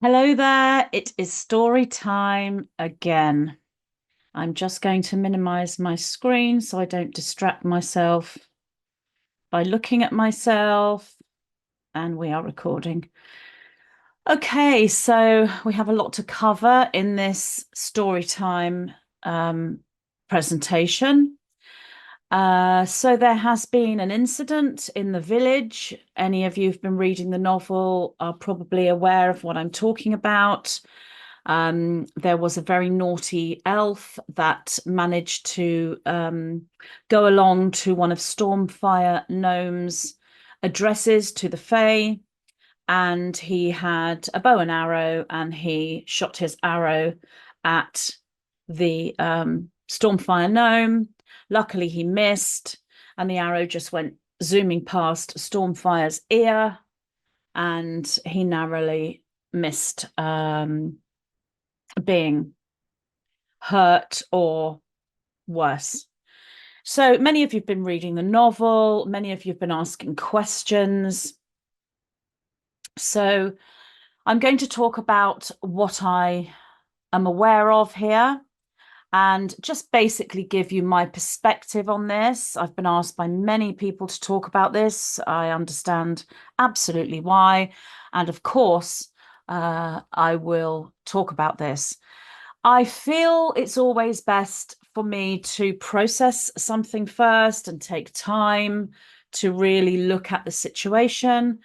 Hello there, it is story time again. I'm just going to minimize my screen so I don't distract myself by looking at myself, and we are recording. Okay, so we have a lot to cover in this story time presentation. So there has been an incident in the village. Any of you who've been reading the novel are probably aware of what I'm talking about. There was a very naughty elf that managed to go along to one of Stormfire Gnome's addresses to the Fae, and he had a bow and arrow, and he shot his arrow at the Stormfire Gnome. Luckily, he missed, and the arrow just went zooming past Stormfire's ear, and he narrowly missed being hurt or worse. So many of you have been reading the novel, many of you have been asking questions. So I'm going to talk about what I am aware of here and just basically give you my perspective on this. I've been asked by many people to talk about this. I understand absolutely why. And of course, I will talk about this. I feel it's always best for me to process something first and take time to really look at the situation.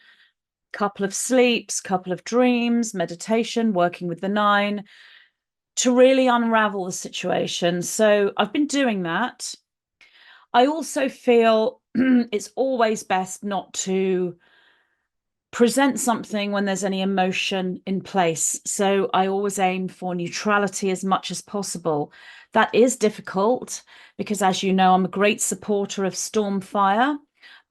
Couple of sleeps, couple of dreams, meditation, working with the nine, to really unravel the situation. So I've been doing that. I also feel it's always best not to present something when there's any emotion in place. So I always aim for neutrality as much as possible. That is difficult because, as you know, I'm a great supporter of Stormfire,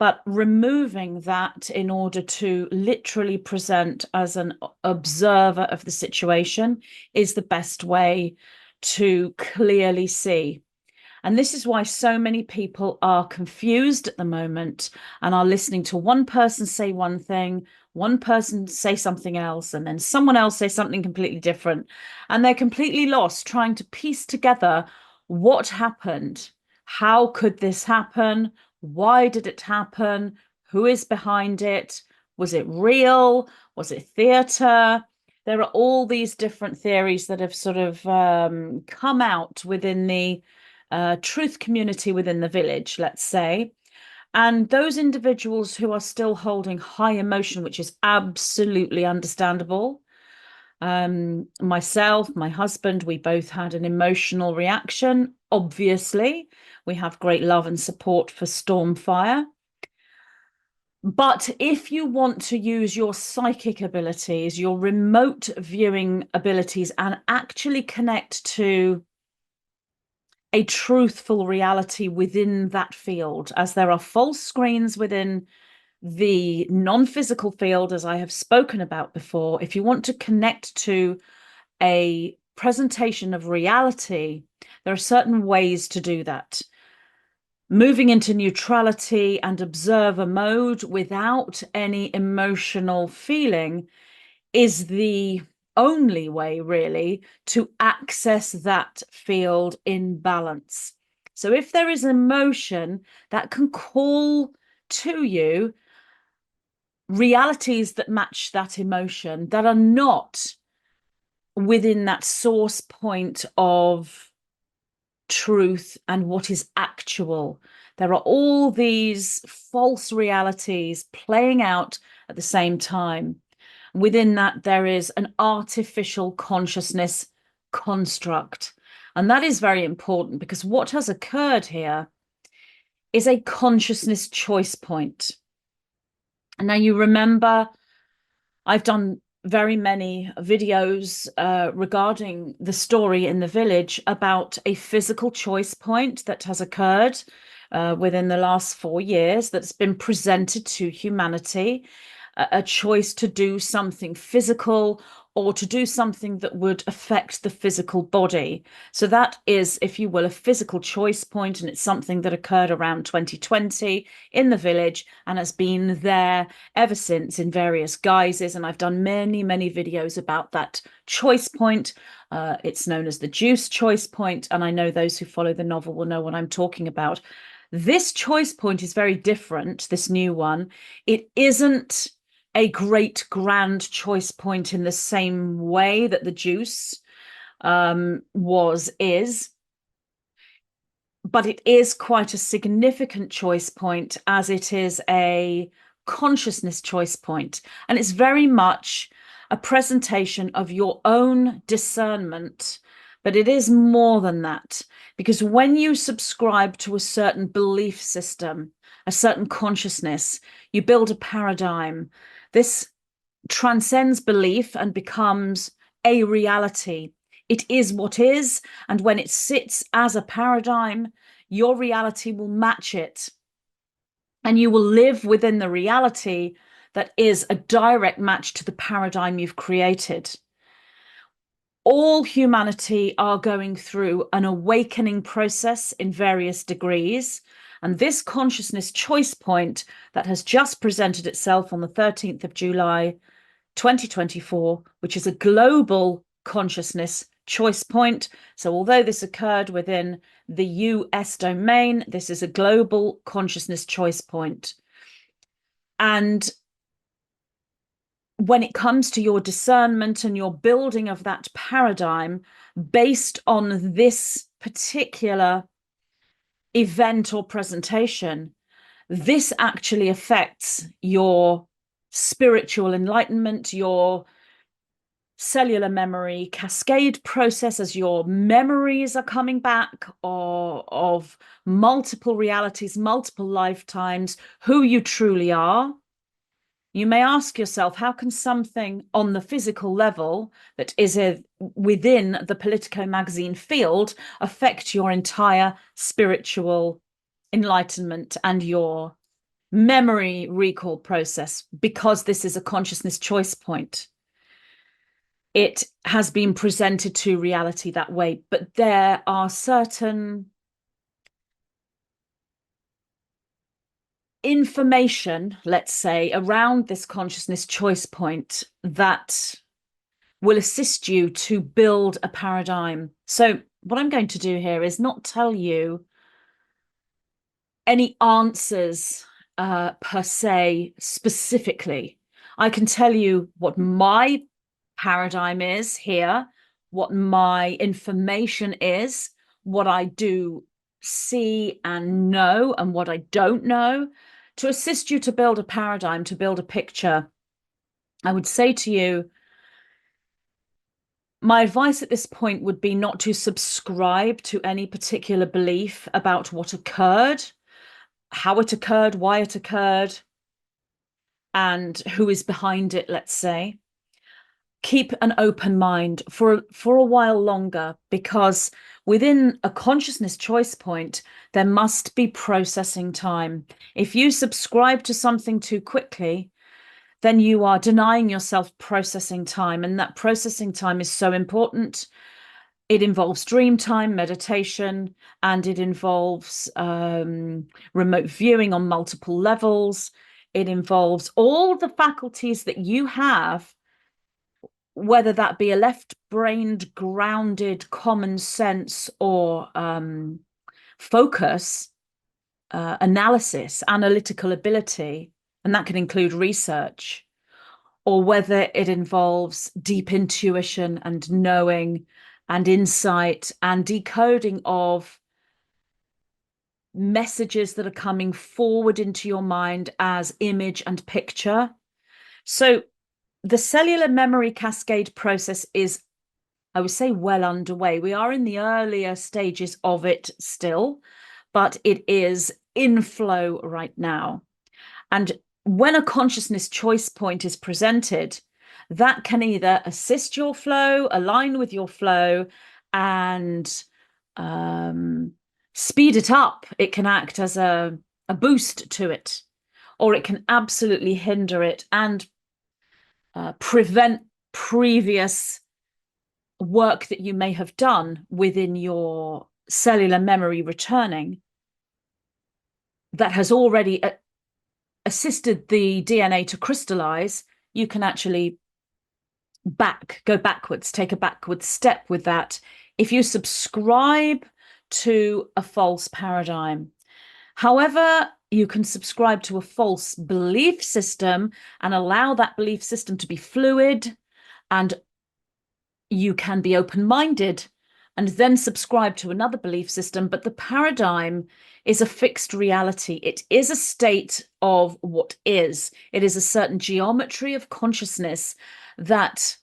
but removing that in order to literally present as an observer of the situation is the best way to clearly see. And this is why so many people are confused at the moment and are listening to one person say one thing, one person say something else, and then someone else say something completely different. And they're completely lost trying to piece together what happened. How could this happen? Why did it happen? Who is behind it? Was it real? Was it theatre? There are all these different theories that have sort of come out within the truth community within the village, let's say. And those individuals who are still holding high emotion, which is absolutely understandable. Myself, my husband, we both had an emotional reaction. Obviously, we have great love and support for Stormfire. But if you want to use your psychic abilities, your remote viewing abilities, and actually connect to a truthful reality within that field, as there are false screens within the non-physical field, as I have spoken about before. If you want to connect to a presentation of reality, there are certain ways to do that. Moving into neutrality and observer mode without any emotional feeling is the only way, really, to access that field in balance. So if there is an emotion that can call to you realities that match that emotion, that are not within that source point of truth and what is actual, there are all these false realities playing out at the same time. Within that, there is an artificial consciousness construct. And that is very important because what has occurred here is a consciousness choice point. And now you remember, I've done very many videos regarding the story in the village about a physical choice point that has occurred within the last 4 years that's been presented to humanity. A choice to do something physical or to do something that would affect the physical body. So that is, if you will, a physical choice point, and it's something that occurred around 2020 in the village and has been there ever since in various guises. And I've done many, many videos about that choice point. It's known as the juice choice point, and I know those who follow the novel will know what I'm talking about. This choice point is very different, this new one. It isn't a great grand choice point in the same way that the juice is, but it is quite a significant choice point, as it is a consciousness choice point, and it's very much a presentation of your own discernment. But it is more than that, because when you subscribe to a certain belief system, a certain consciousness, you build a paradigm. This transcends belief and becomes a reality. It is what is, and when it sits as a paradigm, your reality will match it. And you will live within the reality that is a direct match to the paradigm you've created. All humanity are going through an awakening process in various degrees. And this consciousness choice point that has just presented itself on the 13th of July, 2024, which is a global consciousness choice point. So although this occurred within the US domain, this is a global consciousness choice point. And when it comes to your discernment and your building of that paradigm based on this particular event or presentation, this actually affects your spiritual enlightenment, your cellular memory cascade process, as your memories are coming back, or of multiple realities, multiple lifetimes, who you truly are. You may ask yourself, how can something on the physical level that is within the Politico magazine field affect your entire spiritual enlightenment and your memory recall process? Because this is a consciousness choice point. It has been presented to reality that way, but there are certain information, let's say, around this consciousness choice point that will assist you to build a paradigm. So what I'm going to do here is not tell you any answers per se specifically. I can tell you what my paradigm is here, what my information is, what I do see and know, and what I don't know, to assist you to build a paradigm, to build a picture. I would say to you, my advice at this point would be not to subscribe to any particular belief about what occurred, how it occurred, why it occurred, and who is behind it, let's say. Keep an open mind for a while longer, because within a consciousness choice point, there must be processing time. If you subscribe to something too quickly, then you are denying yourself processing time, and that processing time is so important. It involves dream time, meditation, and it involves remote viewing on multiple levels. It involves all the faculties that you have, whether that be a left-brained, grounded common sense, or focus, analysis, analytical ability, and that can include research, or whether it involves deep intuition and knowing and insight and decoding of messages that are coming forward into your mind as image and picture. So the cellular memory cascade process is, I would say, well underway. We are in the earlier stages of it still, but it is in flow right now. And when a consciousness choice point is presented, that can either assist your flow, align with your flow, and speed it up. It can act as a boost to it, or it can absolutely hinder it and prevent previous work that you may have done within your cellular memory returning that has already assisted the DNA to crystallize, you can actually go backwards, take a backward step with that if you subscribe to a false paradigm. However, you can subscribe to a false belief system and allow that belief system to be fluid, and you can be open-minded and then subscribe to another belief system. But the paradigm is a fixed reality. It is a state of what is. It is a certain geometry of consciousness that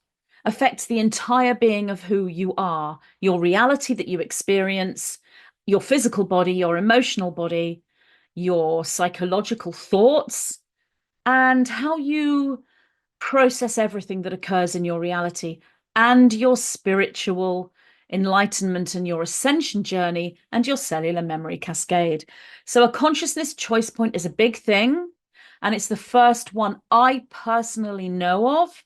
affects the entire being of who you are, your reality that you experience, your physical body, your emotional body, your psychological thoughts, and how you process everything that occurs in your reality, and your spiritual enlightenment and your ascension journey and your cellular memory cascade. So a consciousness choice point is a big thing, and it's the first one I personally know of.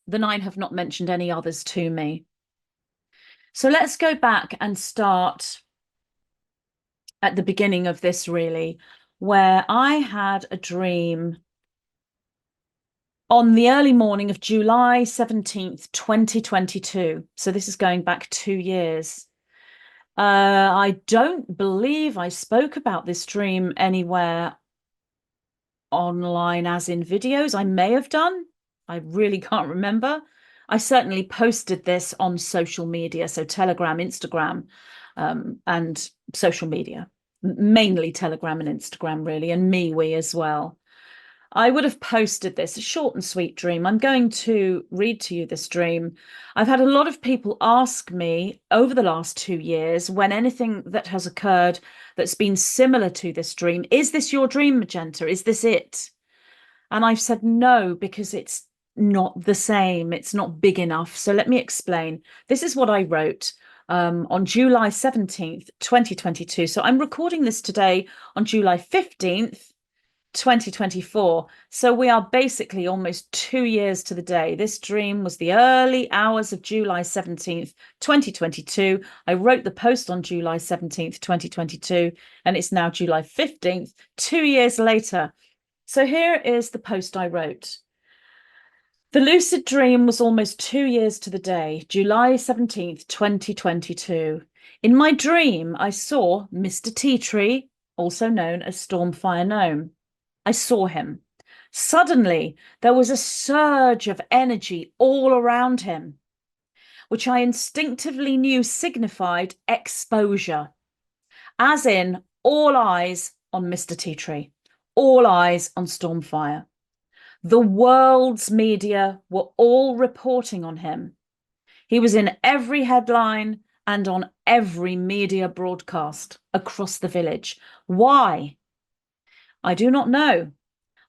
The 9 have not mentioned any others to me. So let's go back and start at the beginning of this, really, where I had a dream on the early morning of July 17th, 2022. So this is going back 2 years. I don't believe I spoke about this dream anywhere online, as in videos. I may have done. I really can't remember. I certainly posted this on social media, so Telegram, Instagram, and social media, mainly Telegram and Instagram, really, and MeWe as well. I would have posted this, a short and sweet dream. I'm going to read to you this dream. I've had a lot of people ask me over the last 2 years, when anything that has occurred that's been similar to this dream, is this your dream, Magenta? Is this it? And I've said no, because it's not the same. It's not big enough. So let me explain. This is what I wrote on July 17th, 2022. So I'm recording this today on July 15th, 2024. So we are basically almost 2 years to the day. This dream was the early hours of July 17th, 2022. I wrote the post on July 17th, 2022, and it's now July 15th, 2 years later. So here is the post I wrote. The lucid dream was almost 2 years to the day, July 17th, 2022. In my dream, I saw Mr. Tea Tree, also known as Stormfire Gnome. I saw him. Suddenly, there was a surge of energy all around him, which I instinctively knew signified exposure, as in all eyes on Mr. Tea Tree, all eyes on Stormfire. The world's media were all reporting on him. He was in every headline and on every media broadcast across the village. Why? I do not know.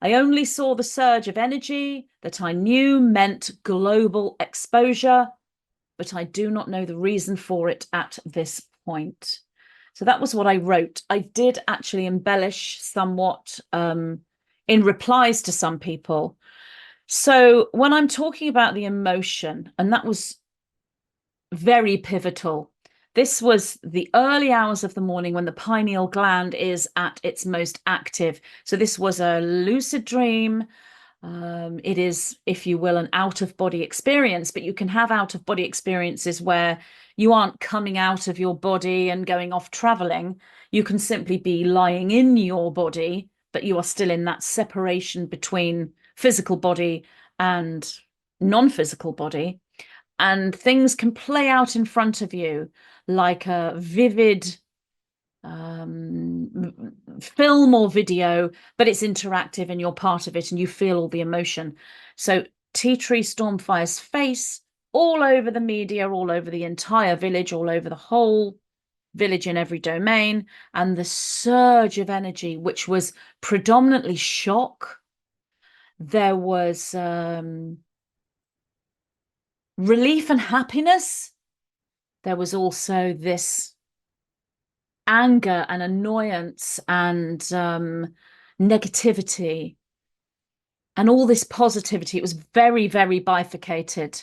I only saw the surge of energy that I knew meant global exposure, but I do not know the reason for it at this point. So that was what I wrote. I did actually embellish somewhat in replies to some people. So when I'm talking about the emotion, and that was very pivotal, this was the early hours of the morning when the pineal gland is at its most active. So this was a lucid dream. It is, if you will, an out-of-body experience, but you can have out-of-body experiences where you aren't coming out of your body and going off traveling. You can simply be lying in your body, but you are still in that separation between physical body and non-physical body. And things can play out in front of you like a vivid film or video, but it's interactive and you're part of it and you feel all the emotion. So Tea Tree Stormfire's face all over the media, all over the entire village, all over the whole village in every domain, and the surge of energy, which was predominantly shock. There was relief and happiness. There was also this anger and annoyance and negativity. and all this positivity. It was very, very bifurcated.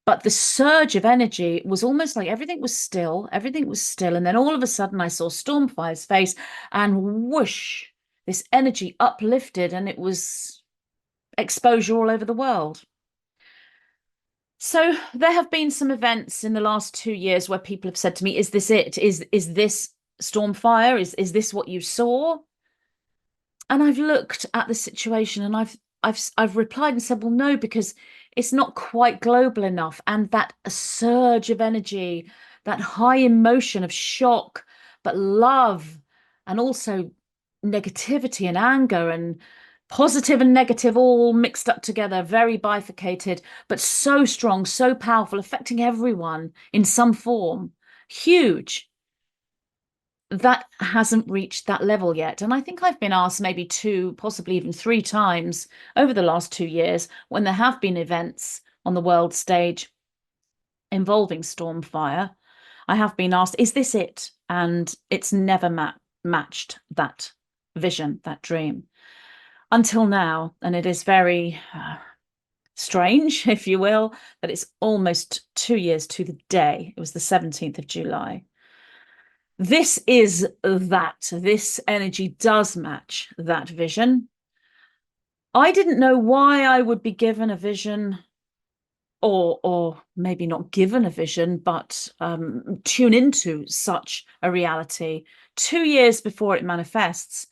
But the surge of energy was almost like everything was still, everything was still. And then all of a sudden I saw Stormfire's face, and whoosh, this energy uplifted, and it was exposure all over the world. So there have been some events in the last 2 years where people have said to me, is this it? Is this Stormfire? Is this what you saw? And I've looked at the situation, and I've replied and said, well, no, because it's not quite global enough. And that surge of energy, that high emotion of shock, but love, and also negativity and anger and positive and negative all mixed up together, very bifurcated, but so strong, so powerful, affecting everyone in some form. Huge. That hasn't reached that level yet. And I think I've been asked maybe 2, possibly even 3 times over the last 2 years, when there have been events on the world stage involving Stormfire, I have been asked, is this it? And it's never matched that vision, that dream, until now. And it is very strange, if you will, that it's almost 2 years to the day. It was the 17th of July. This is that. This energy does match that vision. I didn't know why I would be given a vision, or maybe not given a vision, but tune into such a reality 2 years before it manifests.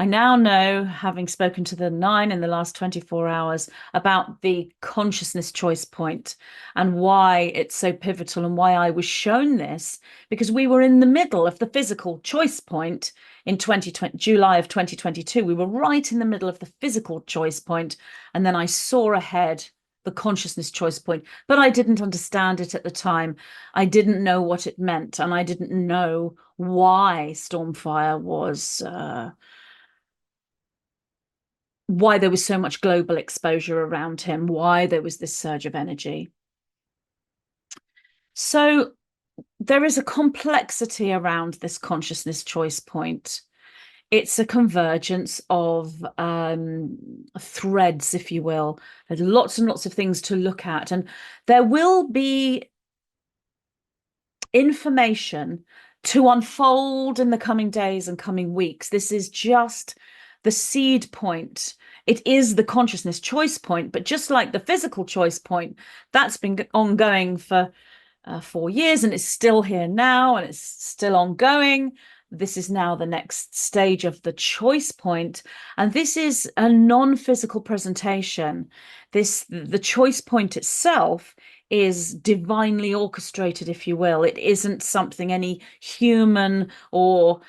I now know, having spoken to the 9 in the last 24 hours, about the consciousness choice point and why it's so pivotal, and why I was shown this, because we were in the middle of the physical choice point in July of 2022. We were right in the middle of the physical choice point, and then I saw ahead the consciousness choice point, but I didn't understand it at the time. I didn't know what it meant, and I didn't know why Stormfire was why there was so much global exposure around him, why there was this surge of energy. So there is a complexity around this consciousness choice point. It's a convergence of threads, if you will. There's lots and lots of things to look at, and there will be information to unfold in the coming days and coming weeks. This is just the seed point. It is the consciousness choice point, but just like the physical choice point, that's been ongoing for 4 years, and it's still here now, and it's still ongoing. This is now the next stage of the choice point, and this is a non-physical presentation. The choice point itself is divinely orchestrated, if you will. It isn't something any human or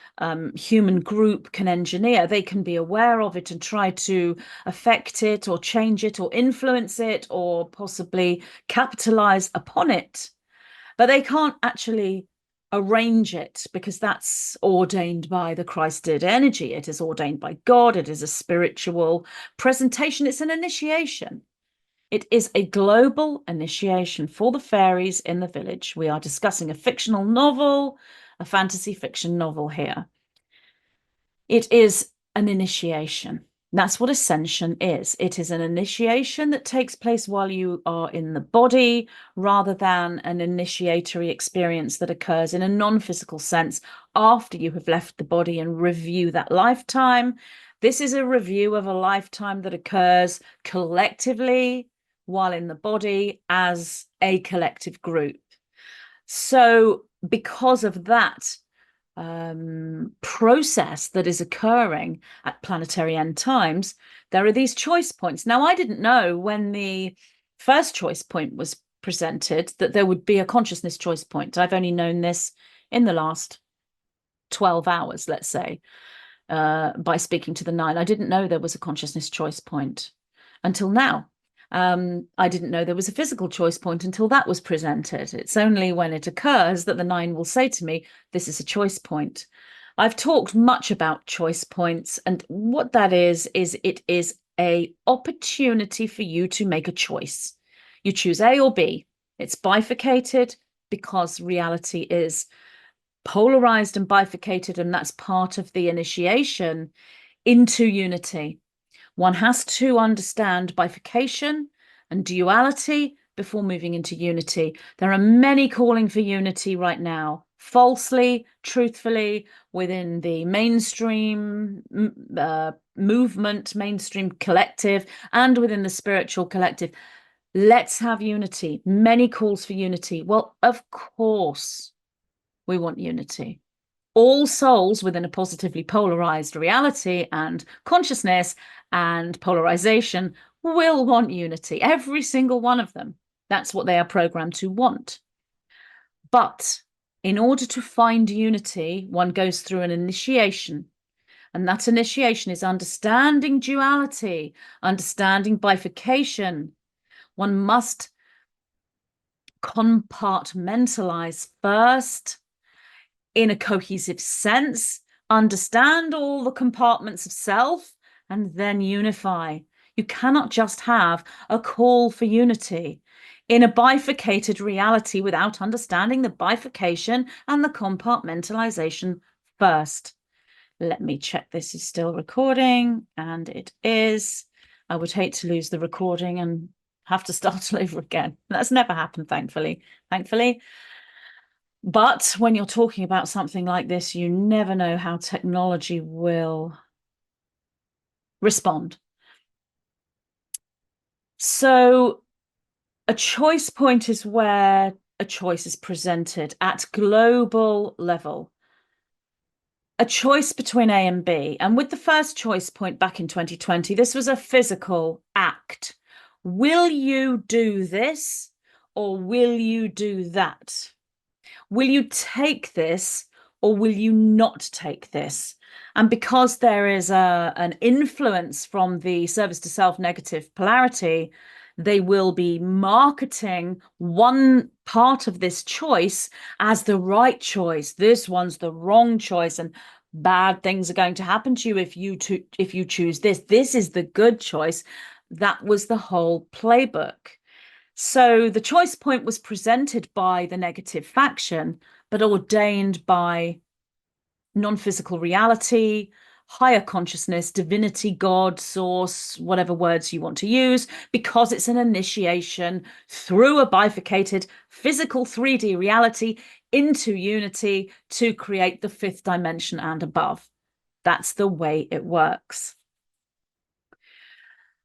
human group can engineer. They can be aware of it and try to affect it or change it or influence it or possibly capitalize upon it, but they can't actually arrange it, because that's ordained by the Christed energy. It is ordained by God. It is a spiritual presentation. It's an initiation. It is a global initiation for the fairies in the village. We are discussing a fictional novel, a fantasy fiction novel here. It is an initiation. That's what ascension is. It is an initiation that takes place while you are in the body, rather than an initiatory experience that occurs in a non-physical sense after you have left the body and review that lifetime. This is a review of a lifetime that occurs collectively while in the body as a collective group. So because of that process that is occurring at planetary end times, there are these choice points. Now, I didn't know when the first choice point was presented that there would be a consciousness choice point. I've only known this in the last 12 hours, let's say, by speaking to the 9. I didn't know there was a consciousness choice point until now. I didn't know there was a physical choice point until that was presented. It's only when it occurs that the 9 will say to me, this is a choice point. I've talked much about choice points, and what that is it is a opportunity for you to make a choice. You choose A or B. It's bifurcated because reality is polarized and bifurcated, and that's part of the initiation into unity. One has to understand bifurcation and duality before moving into unity. There are many calling for unity right now, falsely, truthfully, within the mainstream movement, mainstream collective, and within the spiritual collective. Let's have unity. Many calls for unity. Well, of course, we want unity. All souls within a positively polarized reality and consciousness and polarization will want unity. Every single one of them. That's what they are programmed to want. But in order to find unity, one goes through an initiation. And that initiation is understanding duality, understanding bifurcation. One must compartmentalize first in a cohesive sense, understand all the compartments of self, and then unify. You cannot just have a call for unity in a bifurcated reality without understanding the bifurcation and the compartmentalization first. Let me check this is still recording, and it is. I would hate to lose the recording and have to start all over again. That's never happened, thankfully. But when you're talking about something like this, you never know how technology will respond. So a choice point is where a choice is presented at global level. A choice between A and B. And with the first choice point back in 2020, this was a physical act. Will you do this or will you do that? Will you take this or will you not take this? And because there is an influence from the service to self negative polarity, they will be marketing one part of this choice as the right choice. This one's the wrong choice, and bad things are going to happen to you if you choose this. This is the good choice. That was the whole playbook. So the choice point was presented by the negative faction, but ordained by non-physical reality, higher consciousness, divinity, God, source, whatever words you want to use, because it's an initiation through a bifurcated physical 3D reality into unity to create the fifth dimension and above. That's the way it works.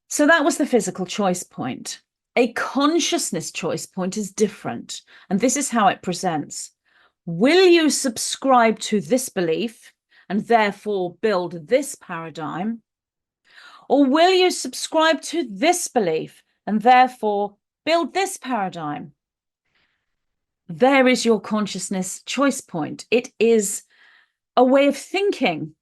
So that was the physical choice point. A consciousness choice point is different, and this is how it presents. Will you subscribe to this belief and therefore build this paradigm? Or will you subscribe to this belief and therefore build this paradigm? There is your consciousness choice point. It is a way of thinking.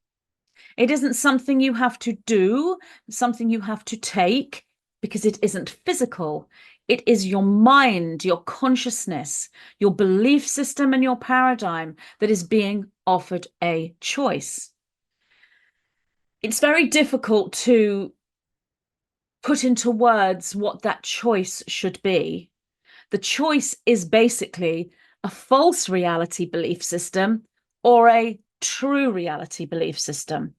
It isn't something you have to do, something you have to take, because it isn't physical. It is your mind, your consciousness, your belief system, and your paradigm that is being offered a choice. It's very difficult to put into words what that choice should be. The choice is basically a false reality belief system or a true reality belief system.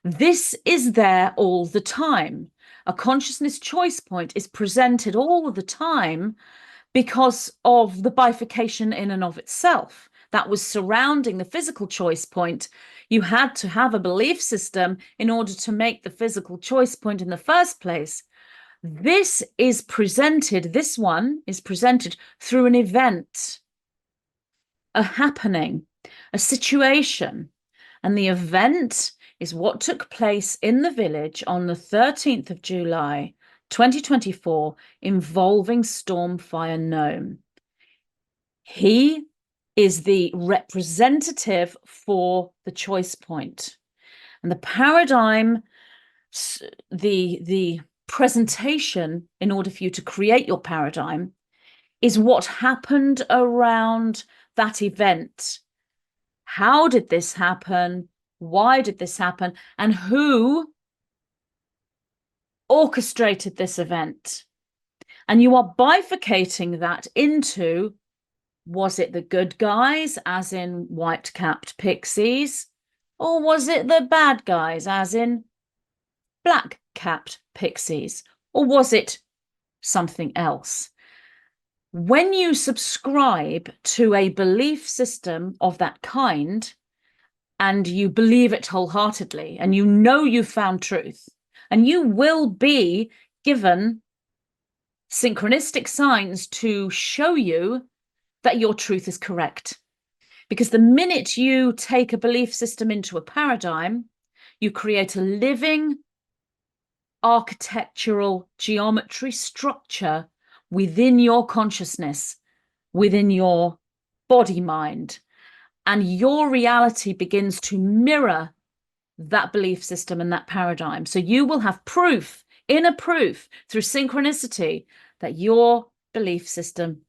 This is there all the time. A consciousness choice point is presented all the time because of the bifurcation in and of itself that was surrounding the physical choice point. You had to have a belief system in order to make the physical choice point in the first place. This one is presented through an event, a happening, a situation, and the event is what took place in the village on the 13th of July, 2024, involving Stormfire Gnome. He is the representative for the choice point. And the paradigm, the presentation in order for you to create your paradigm is what happened around that event. How did this happen? Why did this happen? And who orchestrated this event? And you are bifurcating that into, was it the good guys, as in white-capped pixies, or was it the bad guys, as in black white-capped pixies? Or was it something else? When you subscribe to a belief system of that kind, and you believe it wholeheartedly, and you know you've found truth, and you will be given synchronistic signs to show you that your truth is correct. Because the minute you take a belief system into a paradigm, you create a living architectural geometry structure within your consciousness, within your body mind, and your reality begins to mirror that belief system and that paradigm. So you will have proof, inner proof, through synchronicity that your belief system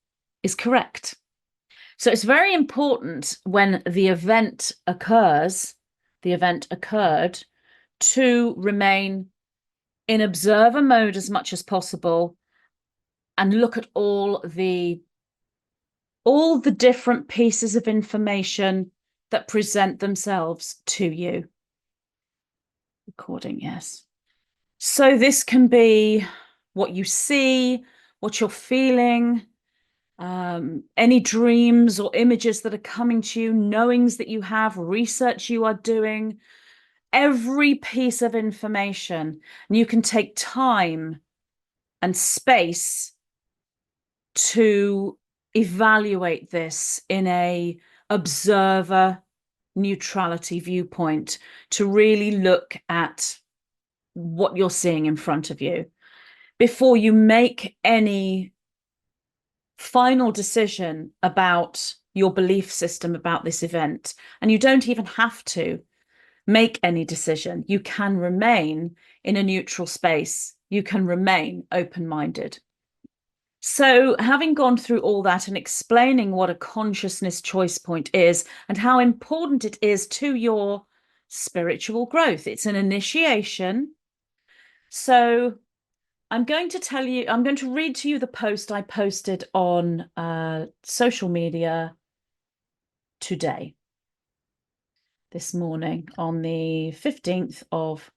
is correct. So it's very important when the event occurs, the event occurred, to remain in observer mode as much as possible and look at all the different pieces of information that present themselves to you. Recording, yes. So this can be what you see, what you're feeling, any dreams or images that are coming to you, knowings that you have, research you are doing, every piece of information. And you can take time and space to evaluate this in a observer neutrality viewpoint, to really look at what you're seeing in front of you before you make any final decision about your belief system about this event. And you don't even have to make any decision. You can remain in a neutral space. You can remain open-minded. So having gone through all that and explaining what a consciousness choice point is and how important it is to your spiritual growth, it's an initiation. So I'm going to read to you the post I posted on social media today, this morning, on the 15th of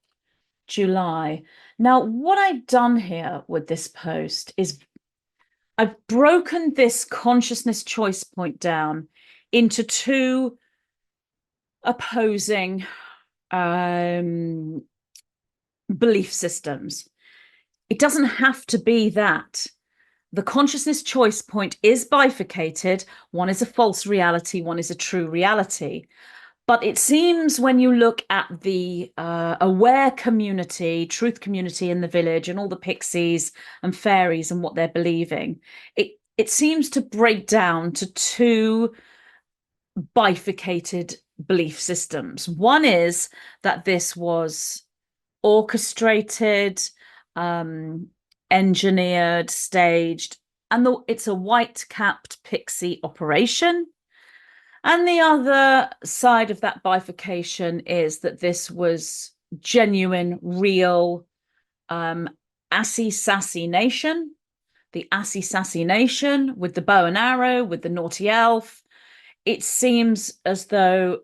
July. Now, what I've done here with this post is I've broken this consciousness choice point down into two opposing belief systems. It doesn't have to be that. The consciousness choice point is bifurcated. One is a false reality, one is a true reality. But it seems when you look at the aware community, truth community in the village, and all the pixies and fairies and what they're believing, it seems to break down to two bifurcated belief systems. One is that this was orchestrated, engineered, staged, and it's a white-capped pixie operation. And the other side of that bifurcation is that this was genuine, real, assy sassy nation, the assy sassy nation with the bow and arrow, with the naughty elf. It seems as though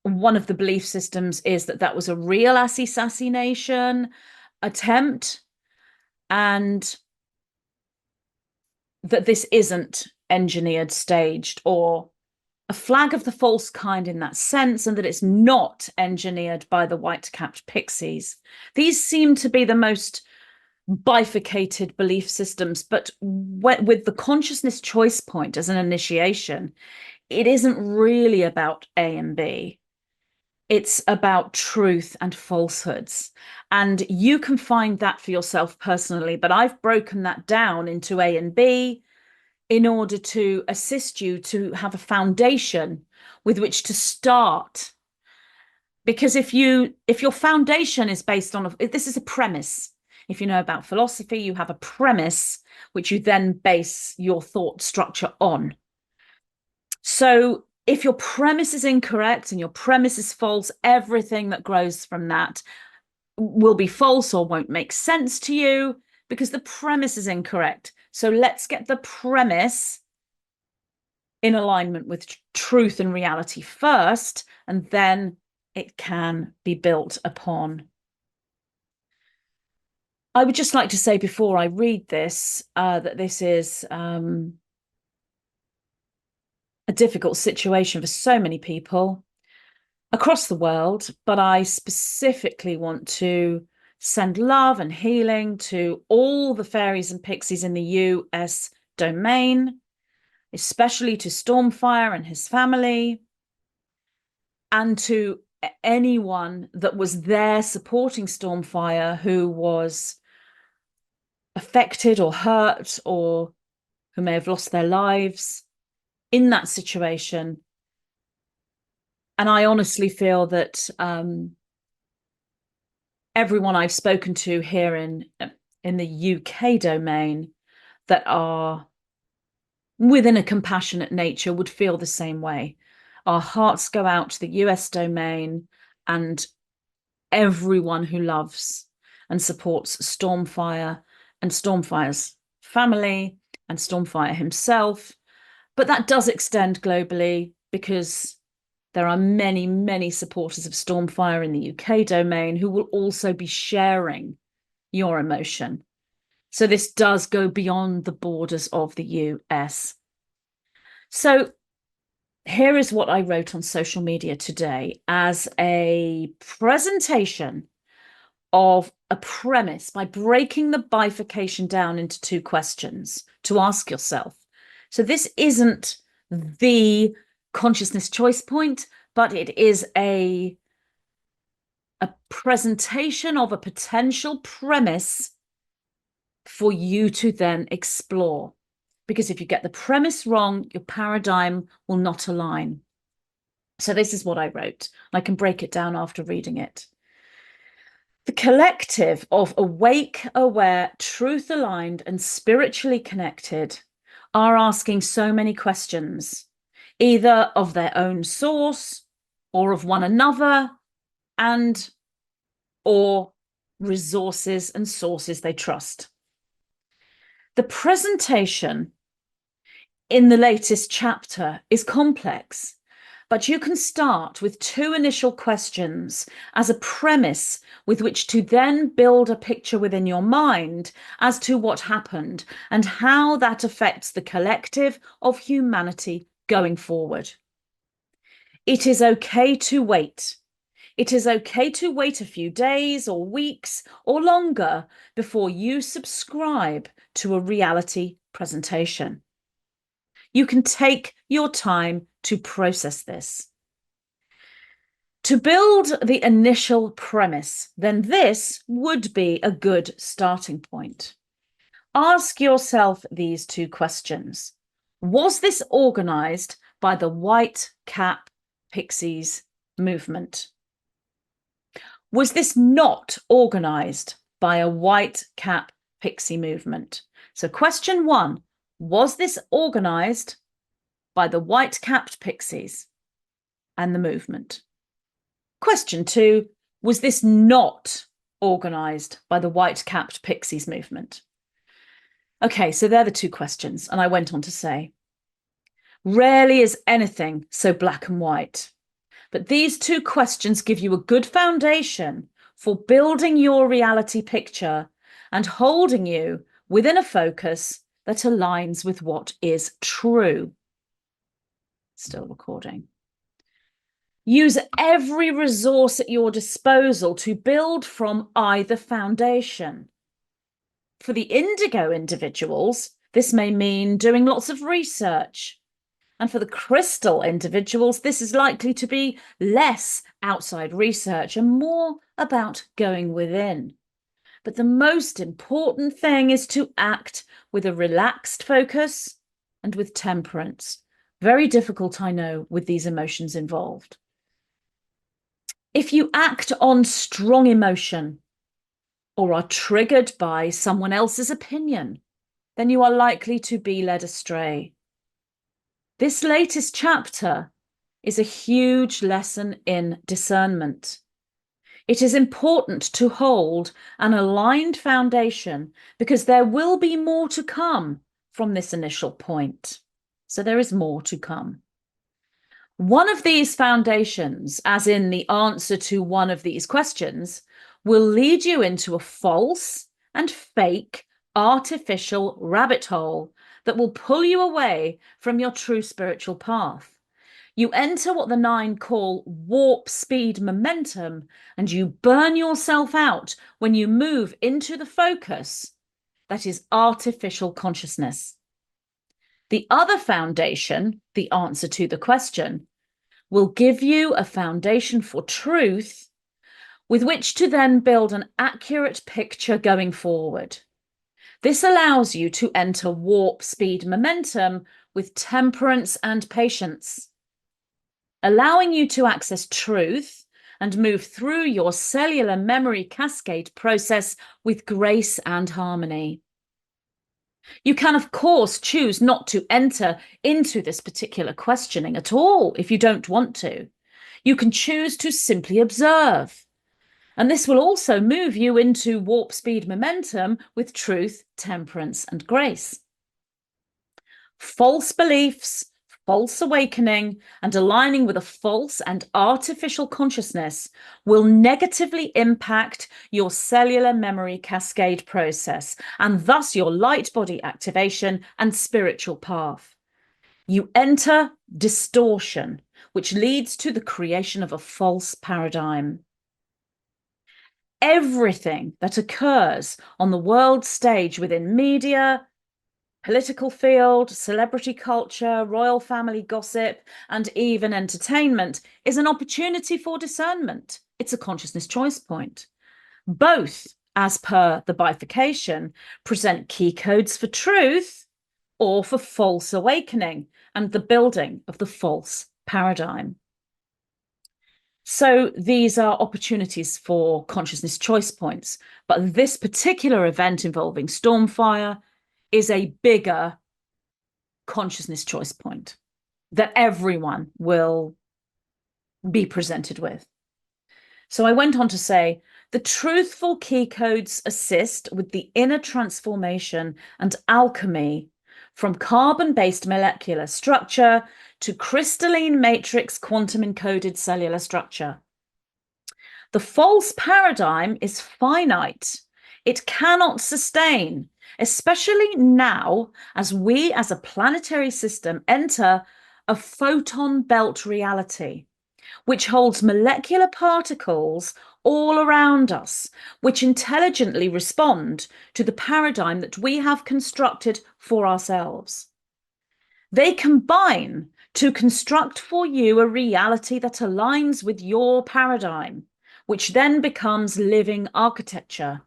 one of the belief systems is that that was a real assy sassy nation attempt, and that this isn't engineered, staged, or a flag of the false kind in that sense, and that it's not engineered by the white-capped pixies. These seem to be the most bifurcated belief systems, but with the consciousness choice point as an initiation, it isn't really about A and B. It's about truth and falsehoods. And you can find that for yourself personally, but I've broken that down into A and B in order to assist you to have a foundation with which to start. Because if your foundation is based on, this is a premise. If you know about philosophy, you have a premise which you then base your thought structure on. So if your premise is incorrect and your premise is false, everything that grows from that will be false or won't make sense to you because the premise is incorrect. So let's get the premise in alignment with truth and reality first, and then it can be built upon I would just like to say before I read this that this is a difficult situation for so many people across the world, but I specifically want to send love and healing to all the fairies and pixies in the US domain, especially to Stormfire and his family, and to anyone that was there supporting Stormfire who was affected or hurt or who may have lost their lives in that situation. And I honestly feel that everyone I've spoken to here in the UK domain that are within a compassionate nature would feel the same way. Our hearts go out to the US domain and everyone who loves and supports Stormfire and Stormfire's family and Stormfire himself. But that does extend globally because there are many, many supporters of Stormfire in the UK domain who will also be sharing your emotion. So this does go beyond the borders of the US. So here is what I wrote on social media today as a presentation of a premise by breaking the bifurcation down into two questions to ask yourself. So this isn't the consciousness choice point, but it is a presentation of a potential premise for you to then explore. Because if you get the premise wrong, your paradigm will not align. So this is what I wrote. I can break it down after reading it. The collective of awake, aware, truth-aligned, and spiritually connected are asking so many questions, either of their own source or of one another, and or resources and sources they trust. The presentation in the latest chapter is complex, but you can start with two initial questions as a premise with which to then build a picture within your mind as to what happened and how that affects the collective of humanity going forward. It is okay to wait. It is okay to wait a few days or weeks or longer before you subscribe to a reality presentation. You can take your time to process this. To build the initial premise, then this would be a good starting point. Ask yourself these two questions. Was this organized by the White Cap Pixies movement? Was this not organized by a White Cap Pixie movement? So question one, was this organized by the white-capped pixies and the movement? Question two, was this not organized by the white-capped pixies movement? Okay, so they're the two questions. And I went on to say, rarely is anything so black and white. But these two questions give you a good foundation for building your reality picture and holding you within a focus that aligns with what is true. Still recording. Use every resource at your disposal to build from either foundation. For the indigo individuals, this may mean doing lots of research. And for the crystal individuals, this is likely to be less outside research and more about going within. But the most important thing is to act with a relaxed focus and with temperance. Very difficult, I know, with these emotions involved. If you act on strong emotion or are triggered by someone else's opinion, then you are likely to be led astray. This latest chapter is a huge lesson in discernment. It is important to hold an aligned foundation because there will be more to come from this initial point. So there is more to come. One of these foundations, as in the answer to one of these questions, will lead you into a false and fake artificial rabbit hole that will pull you away from your true spiritual path. You enter what the 9 call warp speed momentum, and you burn yourself out when you move into the focus that is artificial consciousness. The other foundation, the answer to the question, will give you a foundation for truth with which to then build an accurate picture going forward. This allows you to enter warp speed momentum with temperance and patience, allowing you to access truth and move through your cellular memory cascade process with grace and harmony. You can, of course, choose not to enter into this particular questioning at all if you don't want to. You can choose to simply observe. And this will also move you into warp speed momentum with truth, temperance, and grace. False beliefs, false awakening, and aligning with a false and artificial consciousness will negatively impact your cellular memory cascade process, and thus your light body activation and spiritual path. You enter distortion, which leads to the creation of a false paradigm. Everything that occurs on the world stage within media, political field, celebrity culture, royal family gossip, and even entertainment is an opportunity for discernment. It's a consciousness choice point. Both, as per the bifurcation, present key codes for truth or for false awakening and the building of the false paradigm. So these are opportunities for consciousness choice points, but this particular event involving Stormfire is a bigger consciousness choice point that everyone will be presented with. So I went on to say, the truthful key codes assist with the inner transformation and alchemy from carbon-based molecular structure to crystalline matrix quantum encoded cellular structure. The false paradigm is finite. It cannot sustain, especially now as we as a planetary system enter a photon belt reality, which holds molecular particles all around us, which intelligently respond to the paradigm that we have constructed for ourselves. They combine to construct for you a reality that aligns with your paradigm, which then becomes living architecture.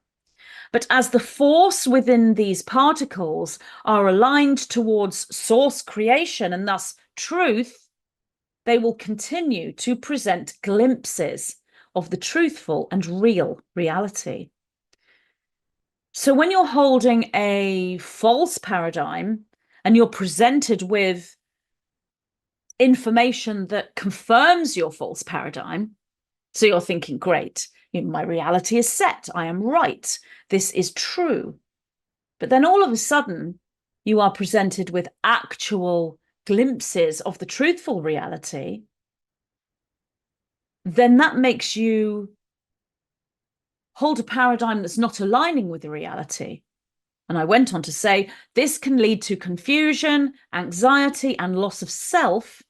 But as the force within these particles are aligned towards source creation and thus truth, they will continue to present glimpses of the truthful and real reality. So when you're holding a false paradigm and you're presented with information that confirms your false paradigm, so you're thinking, great, my reality is set, I am right, this is true. But then all of a sudden, you are presented with actual glimpses of the truthful reality, then that makes you hold a paradigm that's not aligning with the reality. And I went on to say, this can lead to confusion, anxiety, and loss of self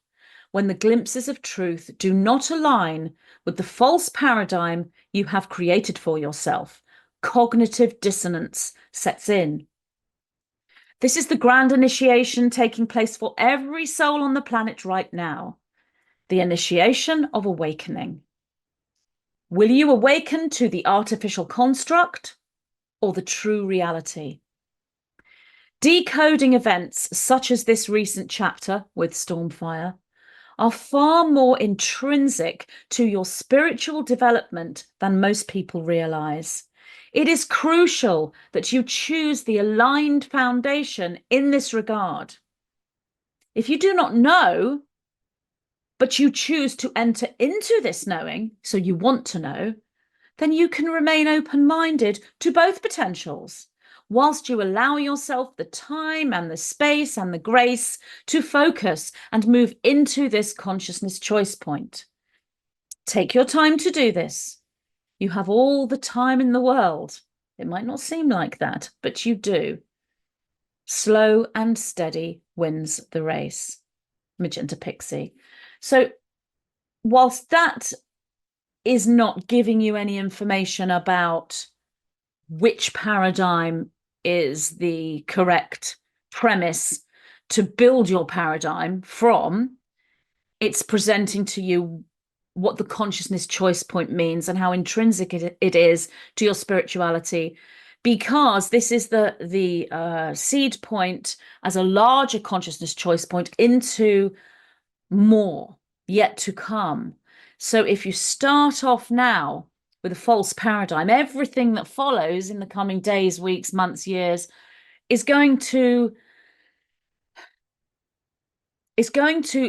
when the glimpses of truth do not align with the false paradigm you have created for yourself. Cognitive dissonance sets in. This is the grand initiation taking place for every soul on the planet right now. The initiation of awakening. Will you awaken to the artificial construct or the true reality? Decoding events such as this recent chapter with Stormfire are far more intrinsic to your spiritual development than most people realize. It is crucial that you choose the aligned foundation in this regard. If you do not know, but you choose to enter into this knowing, so you want to know, then you can remain open-minded to both potentials, whilst you allow yourself the time and the space and the grace to focus and move into this consciousness choice point. Take your time to do this. You have all the time in the world, It might not seem like that, but you do. Slow and steady wins the race. Magenta Pixie. So whilst that is not giving you any information about which paradigm is the correct premise to build your paradigm from, it's presenting to you what the consciousness choice point means and how intrinsic it is to your spirituality, because this is the seed point as a larger consciousness choice point into more yet to come. So if you start off now with a false paradigm, everything that follows in the coming days, weeks, months, years is going to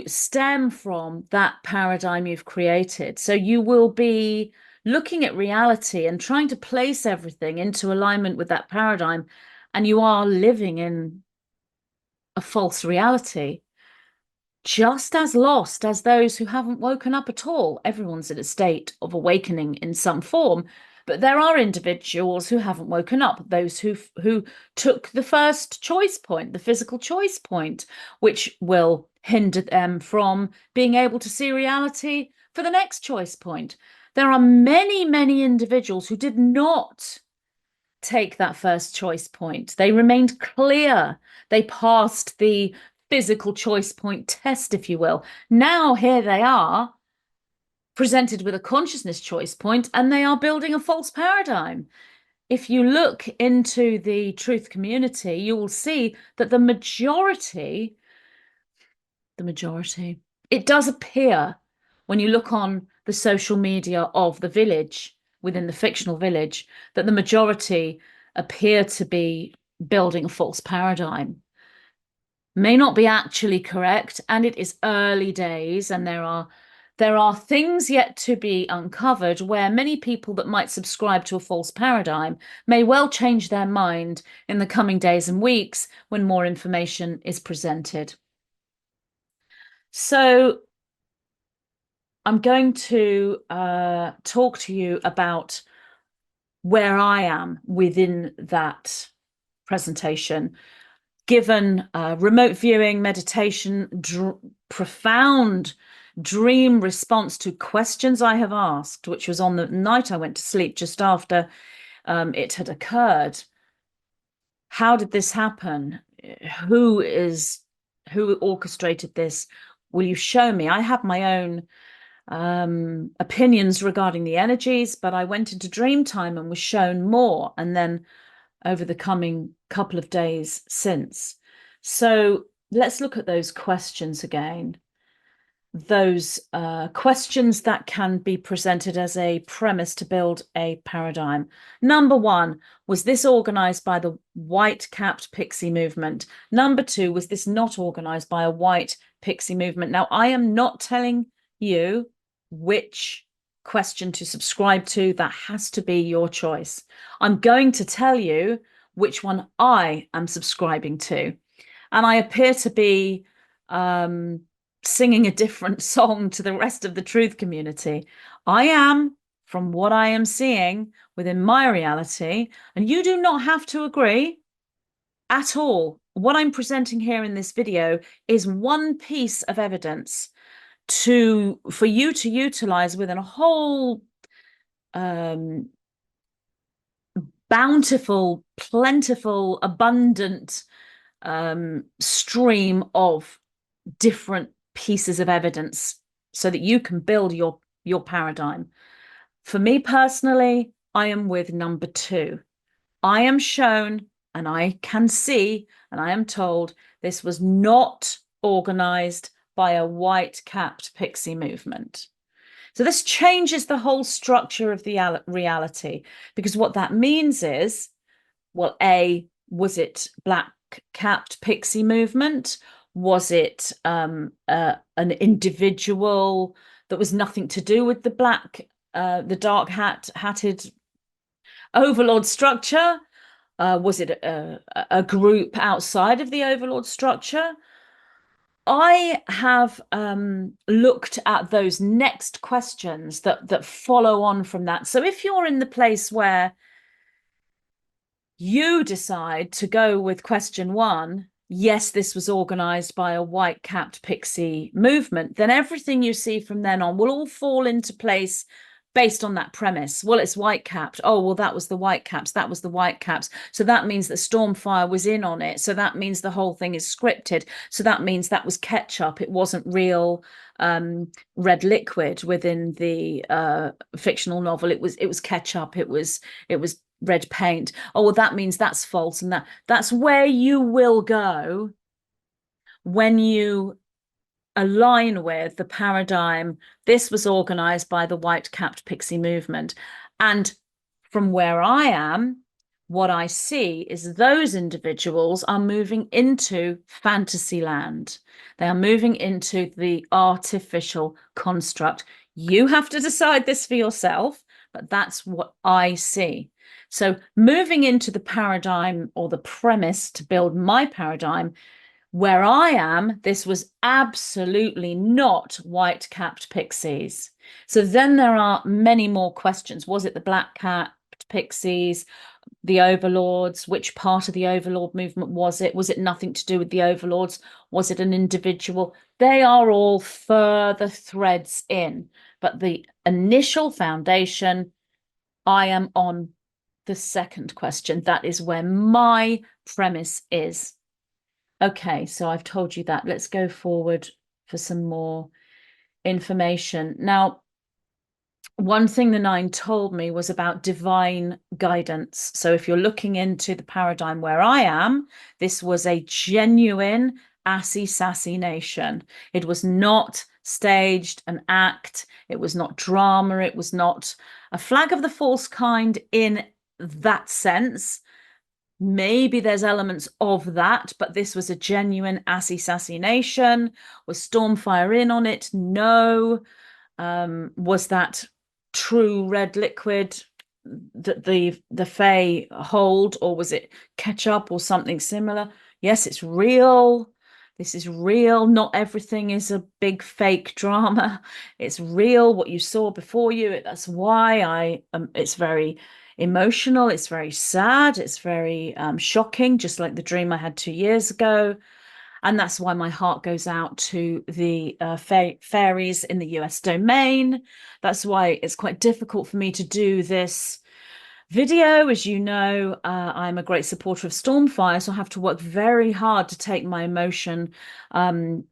stem from that paradigm you've created. So you will be looking at reality and trying to place everything into alignment with that paradigm, and you are living in a false reality, just as lost as those who haven't woken up at all. Everyone's in a state of awakening in some form, but there are individuals who haven't woken up, those who took the first choice point, the physical choice point, which will hinder them from being able to see reality for the next choice point. There are many, many individuals who did not take that first choice point. They remained clear. They passed the physical choice point test, if you will. Now here they are, presented with a consciousness choice point, and they are building a false paradigm. If you look into the truth community, you will see that the majority, it does appear when you look on the social media of the village, within the fictional village, that the majority appear to be building a false paradigm. May not be actually correct, and it is early days, and there are things yet to be uncovered where many people that might subscribe to a false paradigm may well change their mind in the coming days and weeks when more information is presented. So I'm going to talk to you about where I am within that presentation, given remote viewing, meditation, profound dream response to questions I have asked, which was on the night I went to sleep just after it had occurred. How did this happen? Who orchestrated this? Will you show me? I have my own opinions regarding the energies, but I went into dream time and was shown more, and then over the coming couple of days since. So let's look at those questions again. Those questions that can be presented as a premise to build a paradigm. Number one, was this organized by the white-capped pixie movement? Number two, was this not organized by a white pixie movement? Now, I am not telling you which question to subscribe to. That has to be your choice. I'm going to tell you which one I am subscribing to. And I appear to be singing a different song to the rest of the truth community. I am, from what I am seeing within my reality, and you do not have to agree at all. What I'm presenting here in this video is one piece of evidence for you to utilize within a whole bountiful, plentiful, abundant stream of different pieces of evidence so that you can build your paradigm. For me personally, I am with number two. I am shown and I can see and I am told this was not organized by a white-capped pixie movement. So this changes the whole structure of the reality, because what that means is, well, A, was it black-capped pixie movement? Was it an individual that was nothing to do with the dark hatted overlord structure? Was it a group outside of the overlord structure? I have looked at those next questions that follow on from that. So if you're in the place where you decide to go with question one, yes, this was organized by a white-capped pixie movement, then everything you see from then on will all fall into place based on that premise. Well, it's white-capped. Oh, well, that was the white-caps. That was the white-caps. So that means that Stormfire was in on it. So that means the whole thing is scripted. So that means that was ketchup. It wasn't real red liquid within the fictional novel. It was ketchup. It was red paint. Oh, well, that means that's false, and that's where you will go when you align with the paradigm. This was organized by the white-capped pixie movement. And from where I am, what I see is those individuals are moving into fantasy land. They are moving into the artificial construct. You have to decide this for yourself, but that's what I see. So moving into the paradigm or the premise to build my paradigm, where I am, this was absolutely not white-capped pixies. So then there are many more questions. Was it the black-capped pixies, the overlords? Which part of the overlord movement was it? Was it nothing to do with the overlords? Was it an individual? They are all further threads in. But the initial foundation, I am on the second question. That is where my premise is. Okay, so I've told you that. Let's go forward for some more information. Now, one thing the Nine told me was about divine guidance. So if you're looking into the paradigm where I am, this was a genuine assassination. It was not staged, an act. It was not drama. It was not a flag of the false kind in that sense. Maybe there's elements of that, but this was a genuine assassination. Was Stormfire in on it? No. Was that true red liquid that the Fae hold, or was it ketchup or something similar? Yes, it's real. This is real. Not everything is a big fake drama. It's real. What you saw before you. That's why it's very emotional. It's very sad. It's very shocking, just like the dream I had 2 years ago. And that's why my heart goes out to the fairies in the US domain. That's why it's quite difficult for me to do this video. As you know, I'm a great supporter of Stormfire, so I have to work very hard to take my emotion. I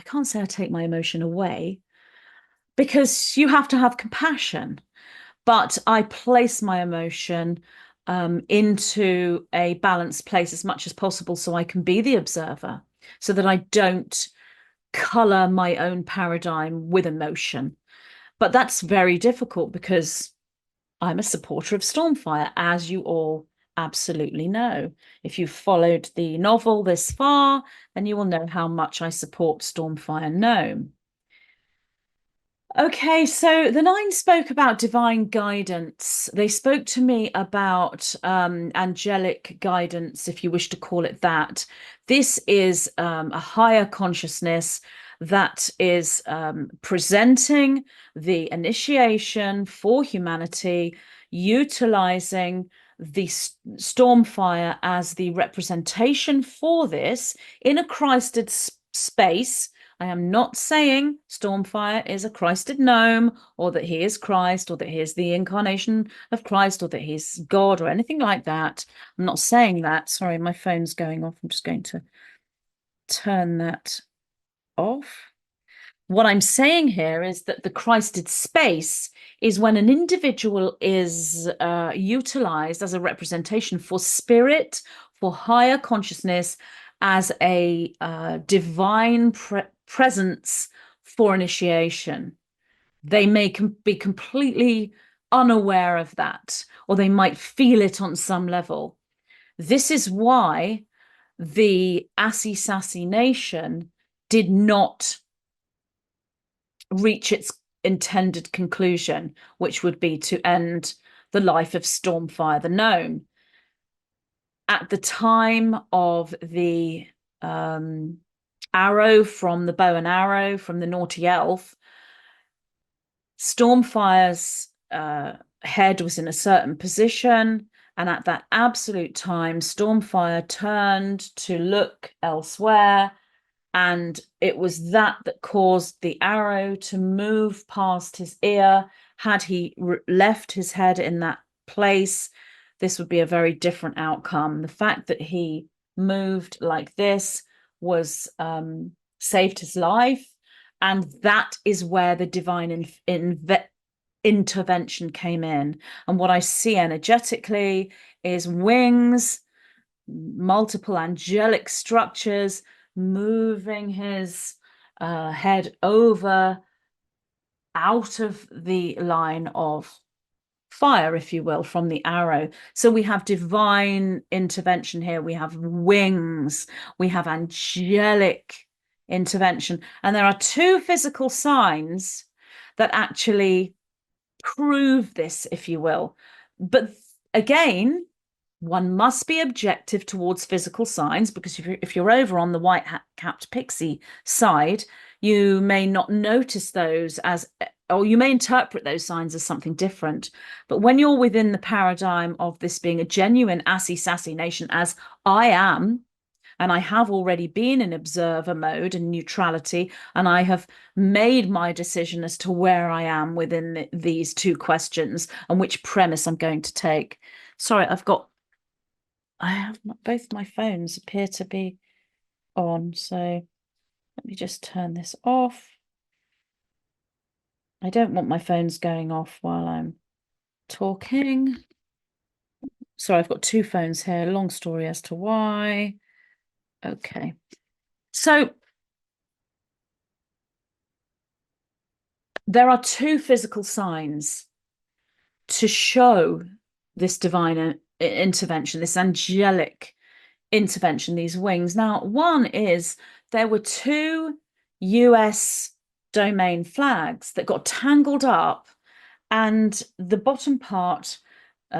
can't say I take my emotion away, because you have to have compassion. But I place my emotion into a balanced place as much as possible so I can be the observer, so that I don't color my own paradigm with emotion. But that's very difficult because I'm a supporter of Stormfire, as you all absolutely know. If you've followed the novel this far, then you will know how much I support Stormfire Gnome. Okay, so the Nine spoke about divine guidance. They spoke to me about angelic guidance, if you wish to call it that. This is a higher consciousness that is presenting the initiation for humanity, utilizing the Stormfire as the representation for this in a Christed space. I am not saying Stormfire is a Christed gnome, or that he is Christ, or that he is the incarnation of Christ, or that he's God, or anything like that. I'm not saying that. Sorry, my phone's going off. I'm just going to turn that off. What I'm saying here is that the Christed space is when an individual is utilized as a representation for spirit, for higher consciousness, as a divine presence for initiation. They may be completely unaware of that, or they might feel it on some level. This is why the assassination did not reach its intended conclusion, which would be to end the life of Stormfire the gnome. At the time of the arrow from the bow and arrow from the naughty elf, Stormfire's head was in a certain position, And at that absolute time, Stormfire turned to look elsewhere. And it was that caused the arrow to move past his ear. Had he left his head in that place, this would be a very different outcome. The fact that he moved like this was saved his life. And that is where the divine intervention came in. And what I see energetically is wings, multiple angelic structures, moving his head over out of the line of fire, if you will, from the arrow. So we have divine intervention here. We have wings, we have angelic intervention. And there are two physical signs that actually prove this, if you will. But again, one must be objective towards physical signs, because if you're over on the white-capped pixie side, you may not notice those as, or you may interpret those signs as something different. But when you're within the paradigm of this being a genuine assy-sassy nation, as I am, and I have already been in observer mode and neutrality, and I have made my decision as to where I am within these two questions and which premise I'm going to take. Sorry, I have both my phones appear to be on, so let me just turn this off. I don't want my phones going off while I'm talking. Sorry, I've got two phones here. Long story as to why. Okay. So there are two physical signs to show this divine intervention, this angelic intervention, these wings. Now, one is there were two US domain flags that got tangled up, and the bottom part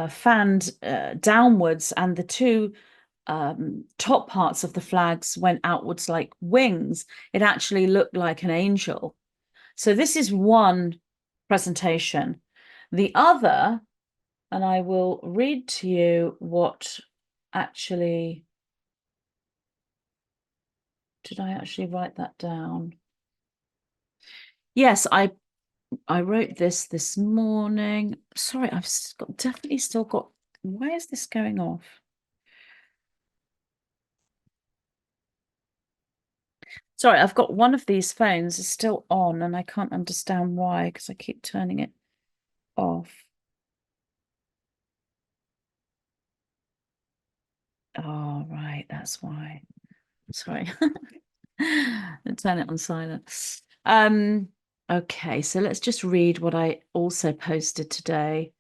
fanned downwards, and the two top parts of the flags went outwards like wings. It actually looked like an angel. So this is one presentation. The other, and I will read to you what actually, did I actually write that down? Yes, I wrote this morning. Sorry, I've definitely still got, why is this going off? Sorry, I've got one of these phones is still on and I can't understand why, because I keep turning it off. Oh, right, that's why. Sorry. Turn it on silent. Okay, so let's just read what I also posted today.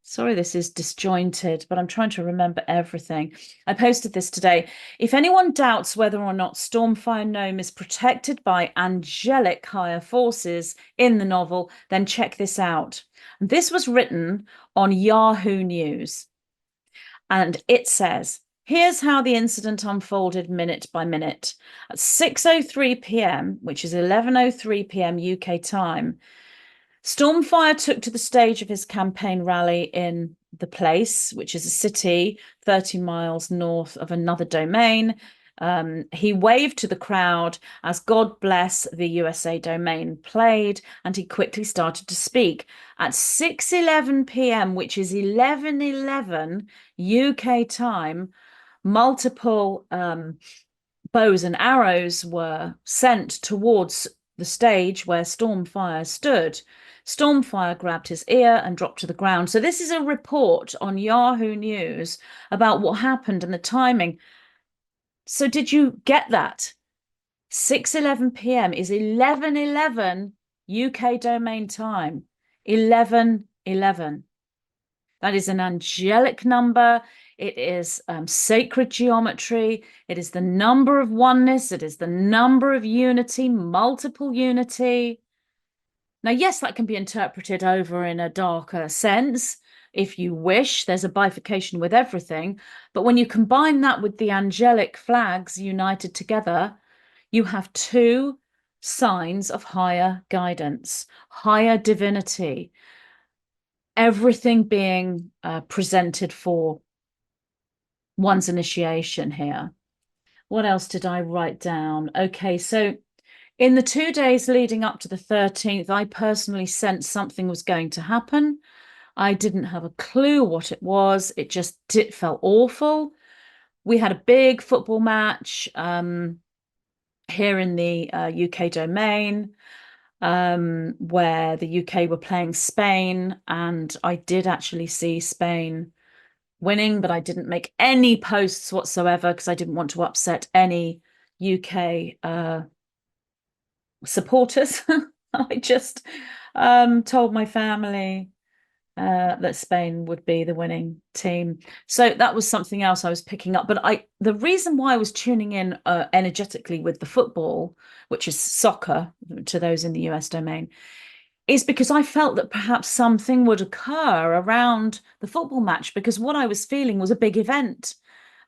Sorry, this is disjointed, but I'm trying to remember everything. I posted this today. If anyone doubts whether or not Stormfire Gnome is protected by angelic higher forces in the novel, then check this out. This was written on Yahoo News, and it says, here's how the incident unfolded minute by minute. At 6:03 p.m., which is 11:03 p.m. UK time, Stormfire took to the stage of his campaign rally in the place, which is a city 30 miles north of another domain. He waved to the crowd as God Bless the USA domain played, and he quickly started to speak. At 6:11 p.m., which is 11:11 UK time, multiple bows and arrows were sent towards the stage where Stormfire stood. Stormfire grabbed his ear and dropped to the ground. So this is a report on Yahoo News about what happened and the timing. So did you get that? 6:11 p.m. is 11:11 UK domain time. 11:11. That is an angelic number. It is sacred geometry. It is the number of oneness. It is the number of unity, multiple unity. Now, yes, that can be interpreted over in a darker sense. If you wish, there's a bifurcation with everything. But when you combine that with the angelic flags united together, you have two signs of higher guidance, higher divinity, everything being presented for one's initiation here. What else did I write down? Okay, so in the 2 days leading up to the 13th, I personally sensed something was going to happen. I didn't have a clue what it was. It felt awful. We had a big football match here in the UK domain, where the UK were playing Spain, and I did actually see Spain winning, but I didn't make any posts whatsoever because I didn't want to upset any UK supporters. I just told my family that Spain would be the winning team. So that was something else I was picking up. But the reason why I was tuning in energetically with the football, which is soccer to those in the US domain, is because I felt that perhaps something would occur around the football match, because what I was feeling was a big event.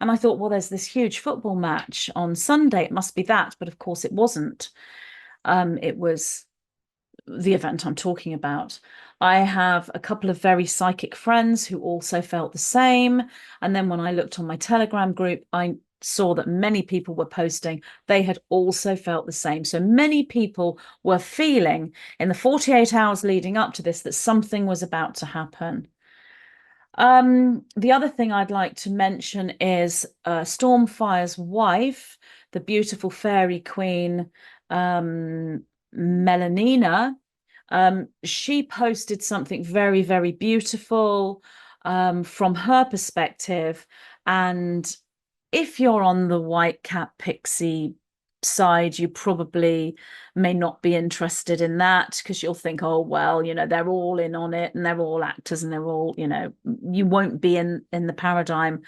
And I thought, well, there's this huge football match on Sunday. It must be that. But of course, it wasn't. It was the event I'm talking about. I have a couple of very psychic friends who also felt the same. And then when I looked on my Telegram group, I saw that many people were posting they had also felt the same. So many people were feeling in the 48 hours leading up to this that something was about to happen. The other thing I'd like to mention is Stormfire's wife, the beautiful fairy queen, Melanina. She posted something very, very beautiful from her perspective. And if you're on the white cat pixie side, you probably may not be interested in that, because you'll think, oh, well, they're all in on it and they're all actors and they're all, you won't be in the paradigm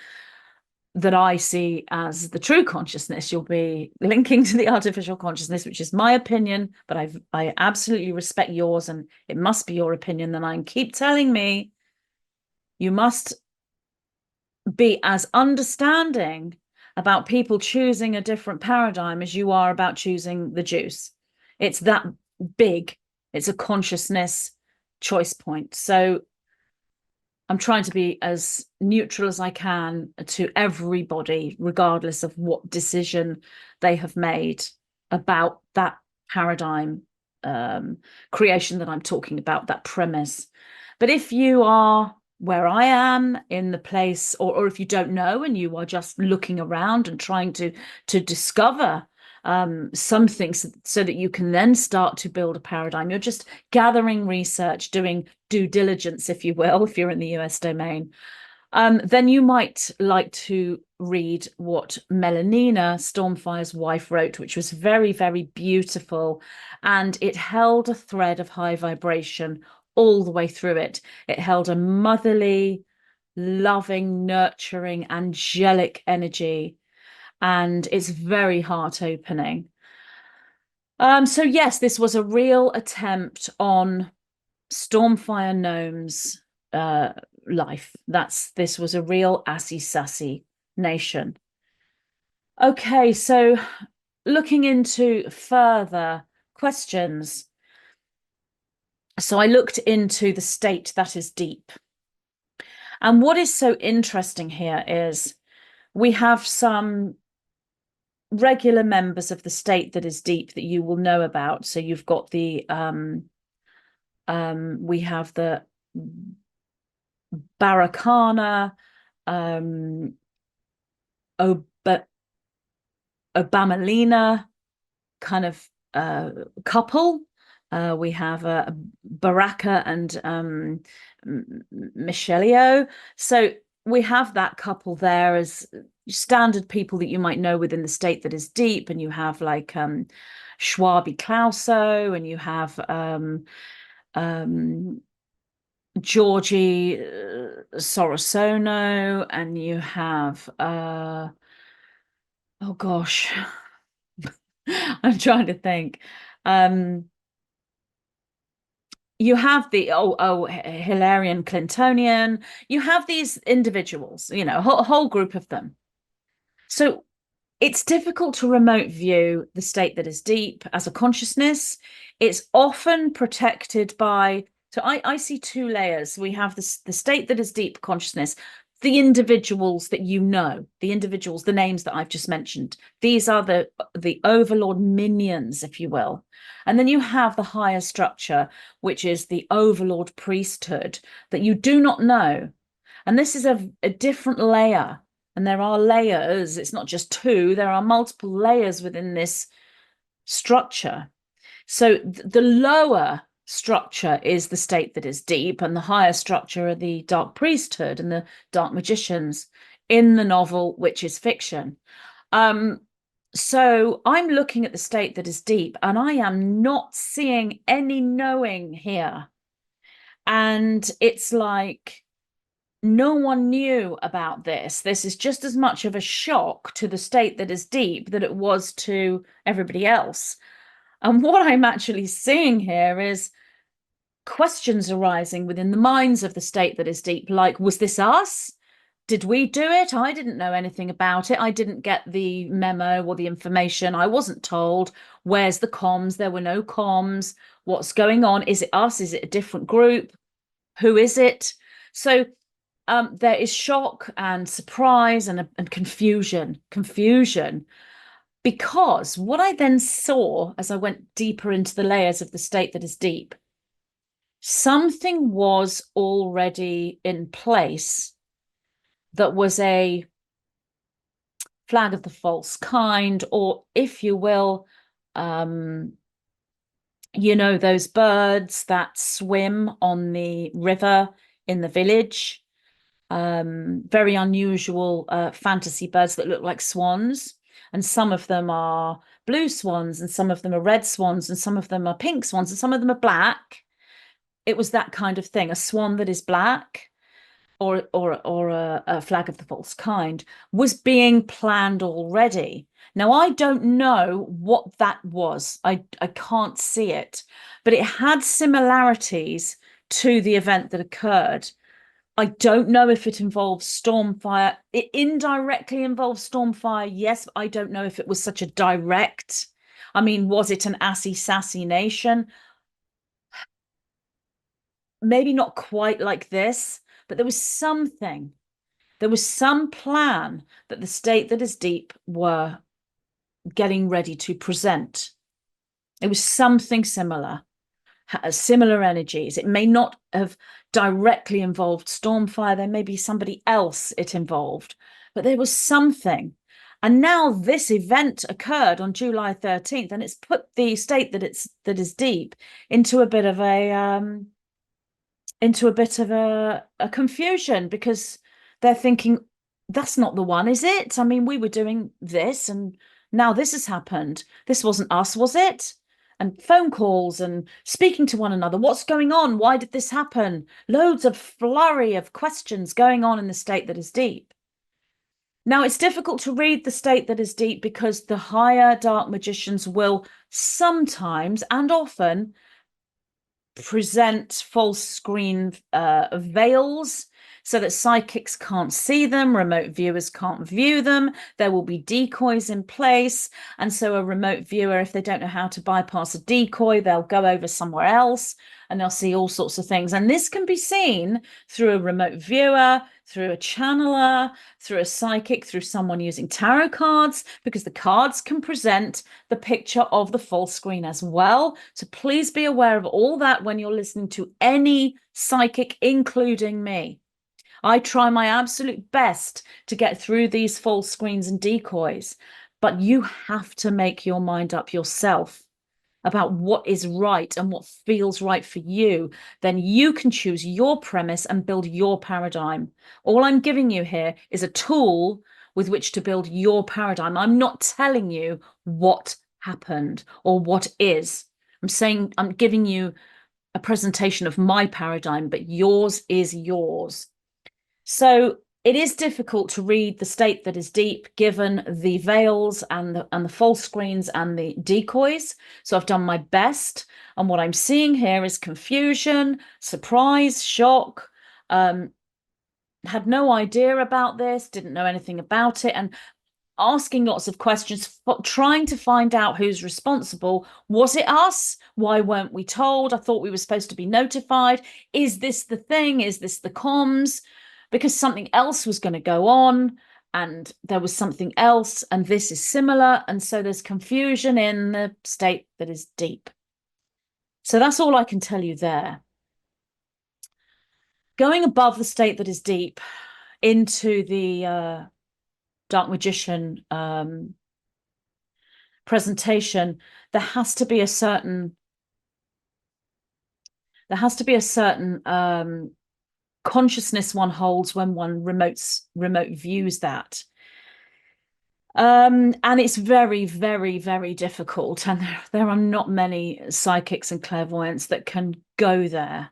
that I see as the true consciousness. You'll be linking to the artificial consciousness, which is my opinion, but I absolutely respect yours, and it must be your opinion. Then I keep telling me you must be as understanding about people choosing a different paradigm as you are about choosing the juice. It's that big. It's a consciousness choice point. So I'm trying to be as neutral as I can to everybody, regardless of what decision they have made about that paradigm creation that I'm talking about, that premise. But if you are where I am in the place, or if you don't know and you are just looking around and trying to discover something so that you can then start to build a paradigm, you're just gathering research, doing due diligence, if you will, if you're in the US domain, then you might like to read what Melanina, Stormfire's wife, wrote, which was very, very beautiful. And it held a thread of high vibration all the way through it. It held a motherly, loving, nurturing, angelic energy. And it's very heart opening. So yes, this was a real attempt on Stormfire Gnome's life. This was a real assy sassy nation. Okay, so looking into further questions. So I looked into the state that is deep. And what is so interesting here is we have some regular members of the state that is deep that you will know about. So you've got the we have the Barakana, Obamalina kind of couple. We have Baraka and Michelio. So we have that couple there as standard people that you might know within the state that is deep. And you have like Schwabi Klauso, and you have Georgie Sorosono, and you have oh gosh, I'm trying to think. You have the Hilarion Clintonian. You have these individuals, a whole group of them. So it's difficult to remote view the state that is deep as a consciousness. It's often protected by, so I see two layers. We have the state that is deep consciousness, the individuals that you know, the individuals, the names that I've just mentioned. These are the overlord minions, if you will. And then you have the higher structure, which is the overlord priesthood that you do not know. And this is a different layer. And there are layers. It's not just two. There are multiple layers within this structure. So the lower structure is the state that is deep, and the higher structure are the dark priesthood and the dark magicians in the novel, which is fiction. So I'm looking at the state that is deep, and I am not seeing any knowing here. And it's like no one knew about this. This is just as much of a shock to the state that is deep that it was to everybody else. And what I'm actually seeing here is questions arising within the minds of the state that is deep, like, was this us? Did we do it? I didn't know anything about it. I didn't get the memo or the information. I wasn't told. Where's the comms? There were no comms. What's going on? Is it us? Is it a different group? Who is it? So there is shock and surprise and confusion. Because what I then saw as I went deeper into the layers of the state that is deep, something was already in place that was a flag of the false kind, or if you will, those birds that swim on the river in the village, very unusual fantasy birds that look like swans. And some of them are blue swans, and some of them are red swans, and some of them are pink swans, and some of them are black. It was that kind of thing. A swan that is black, or a flag of the false kind, was being planned already. Now, I don't know what that was. I can't see it, but it had similarities to the event that occurred. I don't know if it involves Stormfire. It indirectly involves Stormfire, yes. I don't know if it was such a direct. I mean, was it an assassination? Maybe not quite like this, but there was something. There was some plan that the state that is deep were getting ready to present. It was something similar. Similar energies. It may not have directly involved Stormfire. There may be somebody else it involved, but there was something. And now this event occurred on July 13th, and it's put the state that is deep into a bit of a confusion, because they're thinking, that's not the one, is it? I mean, we were doing this, and now this has happened. This wasn't us, was it? And phone calls and speaking to one another. What's going on? Why did this happen? Loads of flurry of questions going on in the state that is deep. Now, it's difficult to read the state that is deep because the higher dark magicians will sometimes and often present false screen veils so that psychics can't see them, remote viewers can't view them. There will be decoys in place. And so a remote viewer, if they don't know how to bypass a decoy, they'll go over somewhere else and they'll see all sorts of things. And this can be seen through a remote viewer, through a channeler, through a psychic, through someone using tarot cards, because the cards can present the picture of the false screen as well. So please be aware of all that when you're listening to any psychic, including me. I try my absolute best to get through these false screens and decoys, but you have to make your mind up yourself about what is right and what feels right for you. Then you can choose your premise and build your paradigm. All I'm giving you here is a tool with which to build your paradigm. I'm not telling you what happened or what is. I'm giving you a presentation of my paradigm, but yours is yours. So it is difficult to read the state that is deep given the veils and the false screens and the decoys. So I've done my best. And what I'm seeing here is confusion, surprise, shock. Had no idea about this, didn't know anything about it, and asking lots of questions, trying to find out who's responsible. Was it us? Why weren't we told? I thought we were supposed to be notified. Is this the thing? Is this the comms? because something else was going to go on, and there was something else, and this is similar. And so there's confusion in the state that is deep. So that's all I can tell you there. Going above the state that is deep into the Dark Magician presentation, there has to be a certain consciousness one holds when one remote views that. And it's very, very, very difficult. And there are not many psychics and clairvoyants that can go there.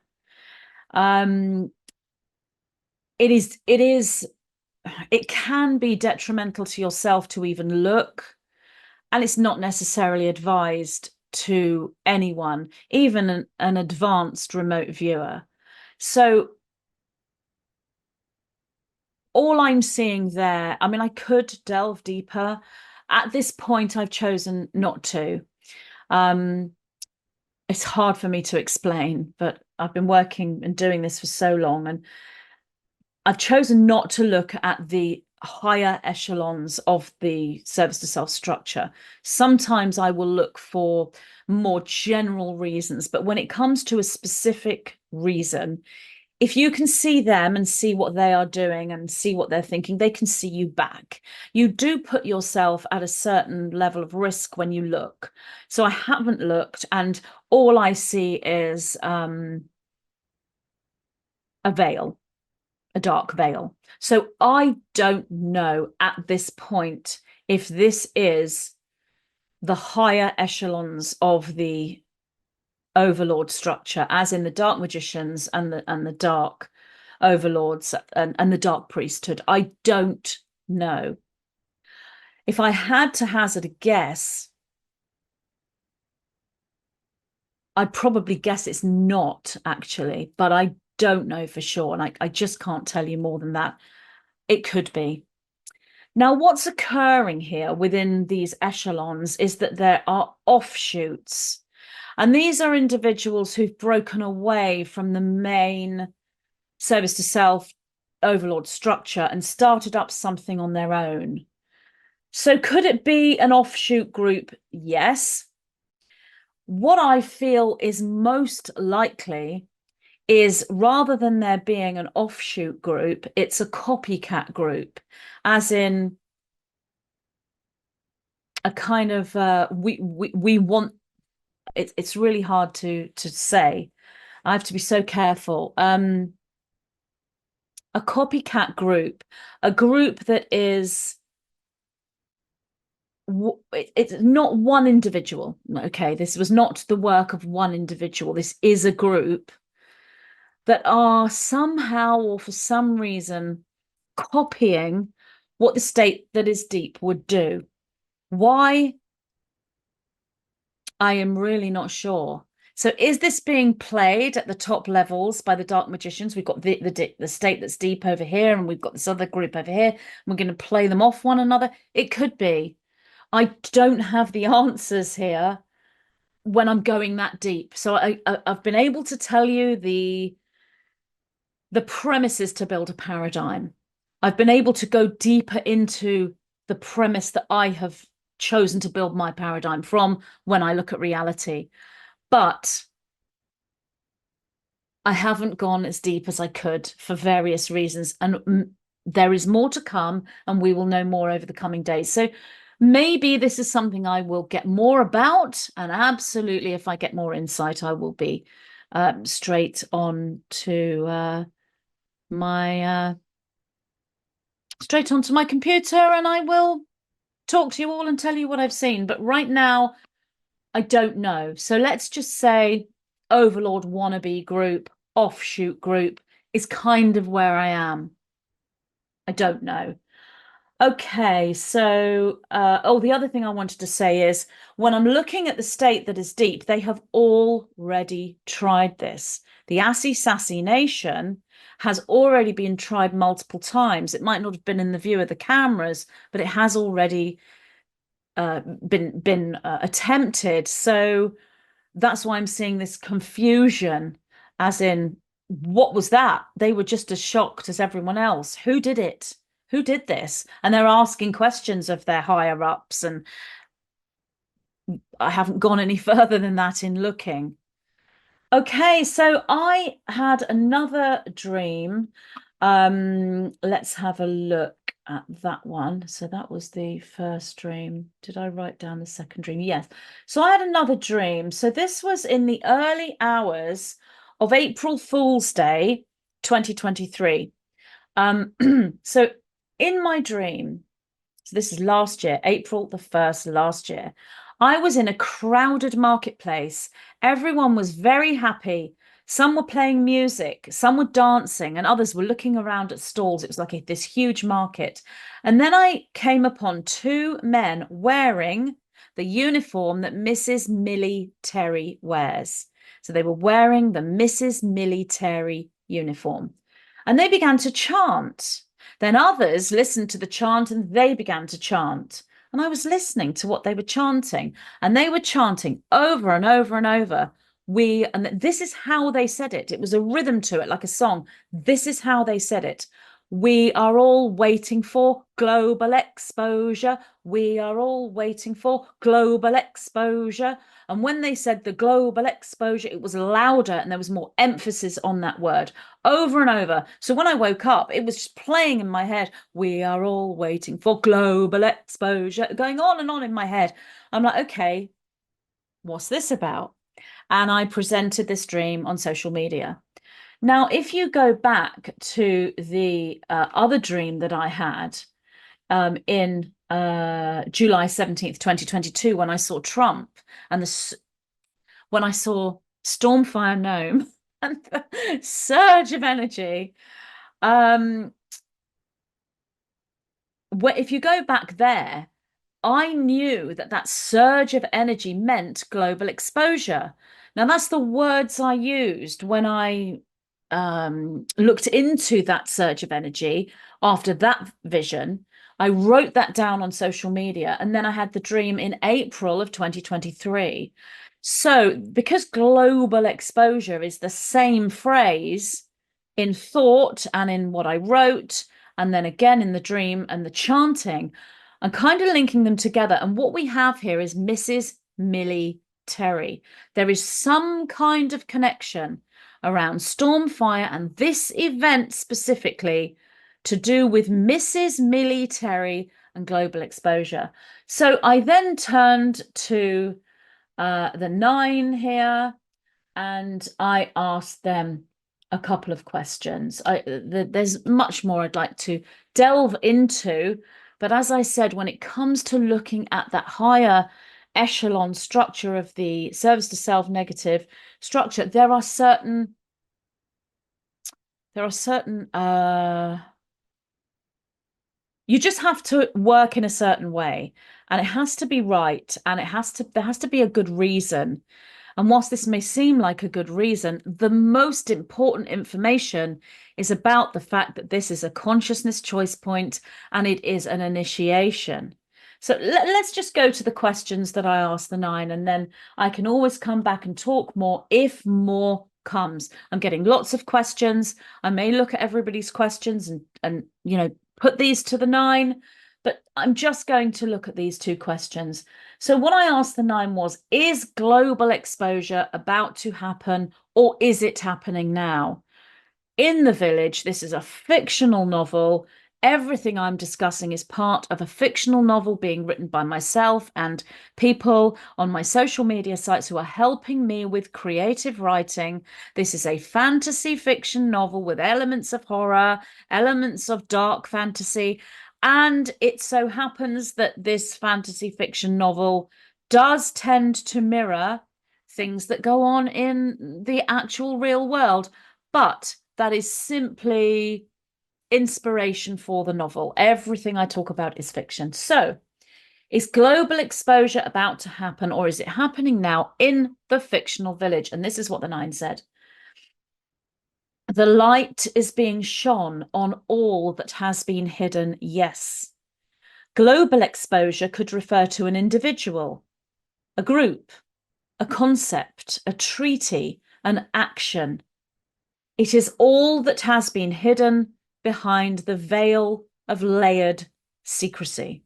It can be detrimental to yourself to even look, and it's not necessarily advised to anyone, even an advanced remote viewer. So all I'm seeing there, I mean, I could delve deeper. At this point, I've chosen not to. It's hard for me to explain, but I've been working and doing this for so long, and I've chosen not to look at the higher echelons of the service to self structure. Sometimes I will look for more general reasons, but when it comes to a specific reason, if you can see them and see what they are doing and see what they're thinking, they can see you back. You do put yourself at a certain level of risk when you look. So I haven't looked, and all I see is a veil, a dark veil. So I don't know at this point if this is the higher echelons of the overlord structure, as in the dark magicians and the dark overlords and the dark priesthood. I don't know. If I had to hazard a guess, I'd probably guess it's not actually, but I don't know for sure. And I just can't tell you more than that. It could be. Now, what's occurring here within these echelons is that there are offshoots. And these are individuals who've broken away from the main service to self overlord structure and started up something on their own. So could it be an offshoot group? Yes. What I feel is most likely is, rather than there being an offshoot group, it's a copycat group, as in a kind of we want it's really hard to say. I have to be so careful. A copycat group, a group that is it's not one individual. Okay, this was not the work of one individual. This is a group that are somehow or for some reason copying what the state that is deep would do. Why? I am really not sure. So is this being played at the top levels by the dark magicians? We've got the state that's deep over here, and we've got this other group over here. We're going to play them off one another. It could be. I don't have the answers here when I'm going that deep. So I've been able to tell you the premises to build a paradigm. I've been able to go deeper into the premise that I have chosen to build my paradigm from when I look at reality. But I haven't gone as deep as I could for various reasons. And there is more to come, and we will know more over the coming days. So maybe this is something I will get more about. And absolutely, if I get more insight, I will be straight on to straight onto my computer, and I will talk to you all and tell you what I've seen. But right now, I don't know. So let's just say Overlord wannabe group, offshoot group is kind of where I am. I don't know. Okay, so the other thing I wanted to say is, when I'm looking at the state that is deep, they have already tried this. The Assy Sassy Nation has already been tried multiple times. It might not have been in the view of the cameras, but it has already been attempted. So that's why I'm seeing this confusion, as in what was that? They were just as shocked as everyone else. Who did it? Who did this? And they're asking questions of their higher ups. And I haven't gone any further than that in looking. Okay, so I had another dream. Let's have a look at that one. So that was the first dream. Did I write down the second dream? Yes. So I had another dream. So this was in the early hours of April Fool's Day, 2023. So in my dream, so this is last year, April the 1st, last year. I was in a crowded marketplace. Everyone was very happy. Some were playing music, some were dancing, and others were looking around at stalls. It was like this huge market. And then I came upon two men wearing the uniform that Mrs. Millie Terry wears. So they were wearing the Mrs. Millie Terry uniform. And they began to chant. Then others listened to the chant and they began to chant. And I was listening to what they were chanting. And they were chanting over and over and over. And this is how they said it. It was a rhythm to it, like a song. This is how they said it. We are all waiting for global exposure. We are all waiting for global exposure. And when they said the global exposure, it was louder and there was more emphasis on that word over and over. So when I woke up, it was just playing in my head. We are all waiting for global exposure, going on and on in my head. I'm like, okay, what's this about? And I presented this dream on social media. Now, if you go back to the other dream that I had in July 17th, 2022, when I saw Trump and when I saw Stormfire Gnome and the surge of energy, if you go back there, I knew that that surge of energy meant global exposure. Now, that's the words I used when I looked into that surge of energy after that vision. I wrote that down on social media, and then I had the dream in April of 2023. So, because global exposure is the same phrase in thought and in what I wrote, and then again in the dream and the chanting, I'm kind of linking them together. And what we have here is Mrs. Millie Terry. There is some kind of connection around Stormfire and this event specifically to do with Mrs. Millie Terry and global exposure. So I then turned to the 9 here and I asked them a couple of questions. There's much more I'd like to delve into, but as I said, when it comes to looking at that higher echelon structure of the service to self negative structure, there are certain you just have to work in a certain way, and it has to be right, and there has to be a good reason. And whilst this may seem like a good reason, the most important information is about the fact that this is a consciousness choice point and it is an initiation. So let's just go to the questions that I asked the 9, and then I can always come back and talk more if more comes. I'm getting lots of questions. I may look at everybody's questions and put these to the 9, but I'm just going to look at these 2 questions. So what I asked the 9 was, is global exposure about to happen, or is it happening now? In the Village, this is a fictional novel. Everything I'm discussing is part of a fictional novel being written by myself and people on my social media sites who are helping me with creative writing. This is a fantasy fiction novel with elements of horror, elements of dark fantasy. And it so happens that this fantasy fiction novel does tend to mirror things that go on in the actual real world. But that is simply inspiration for the novel. Everything I talk about is fiction. So, is global exposure about to happen, or is it happening now in the fictional village? And this is what the 9 said. The light is being shone on all that has been hidden, yes. Global exposure could refer to an individual, a group, a concept, a treaty, an action. It is all that has been hidden behind the veil of layered secrecy.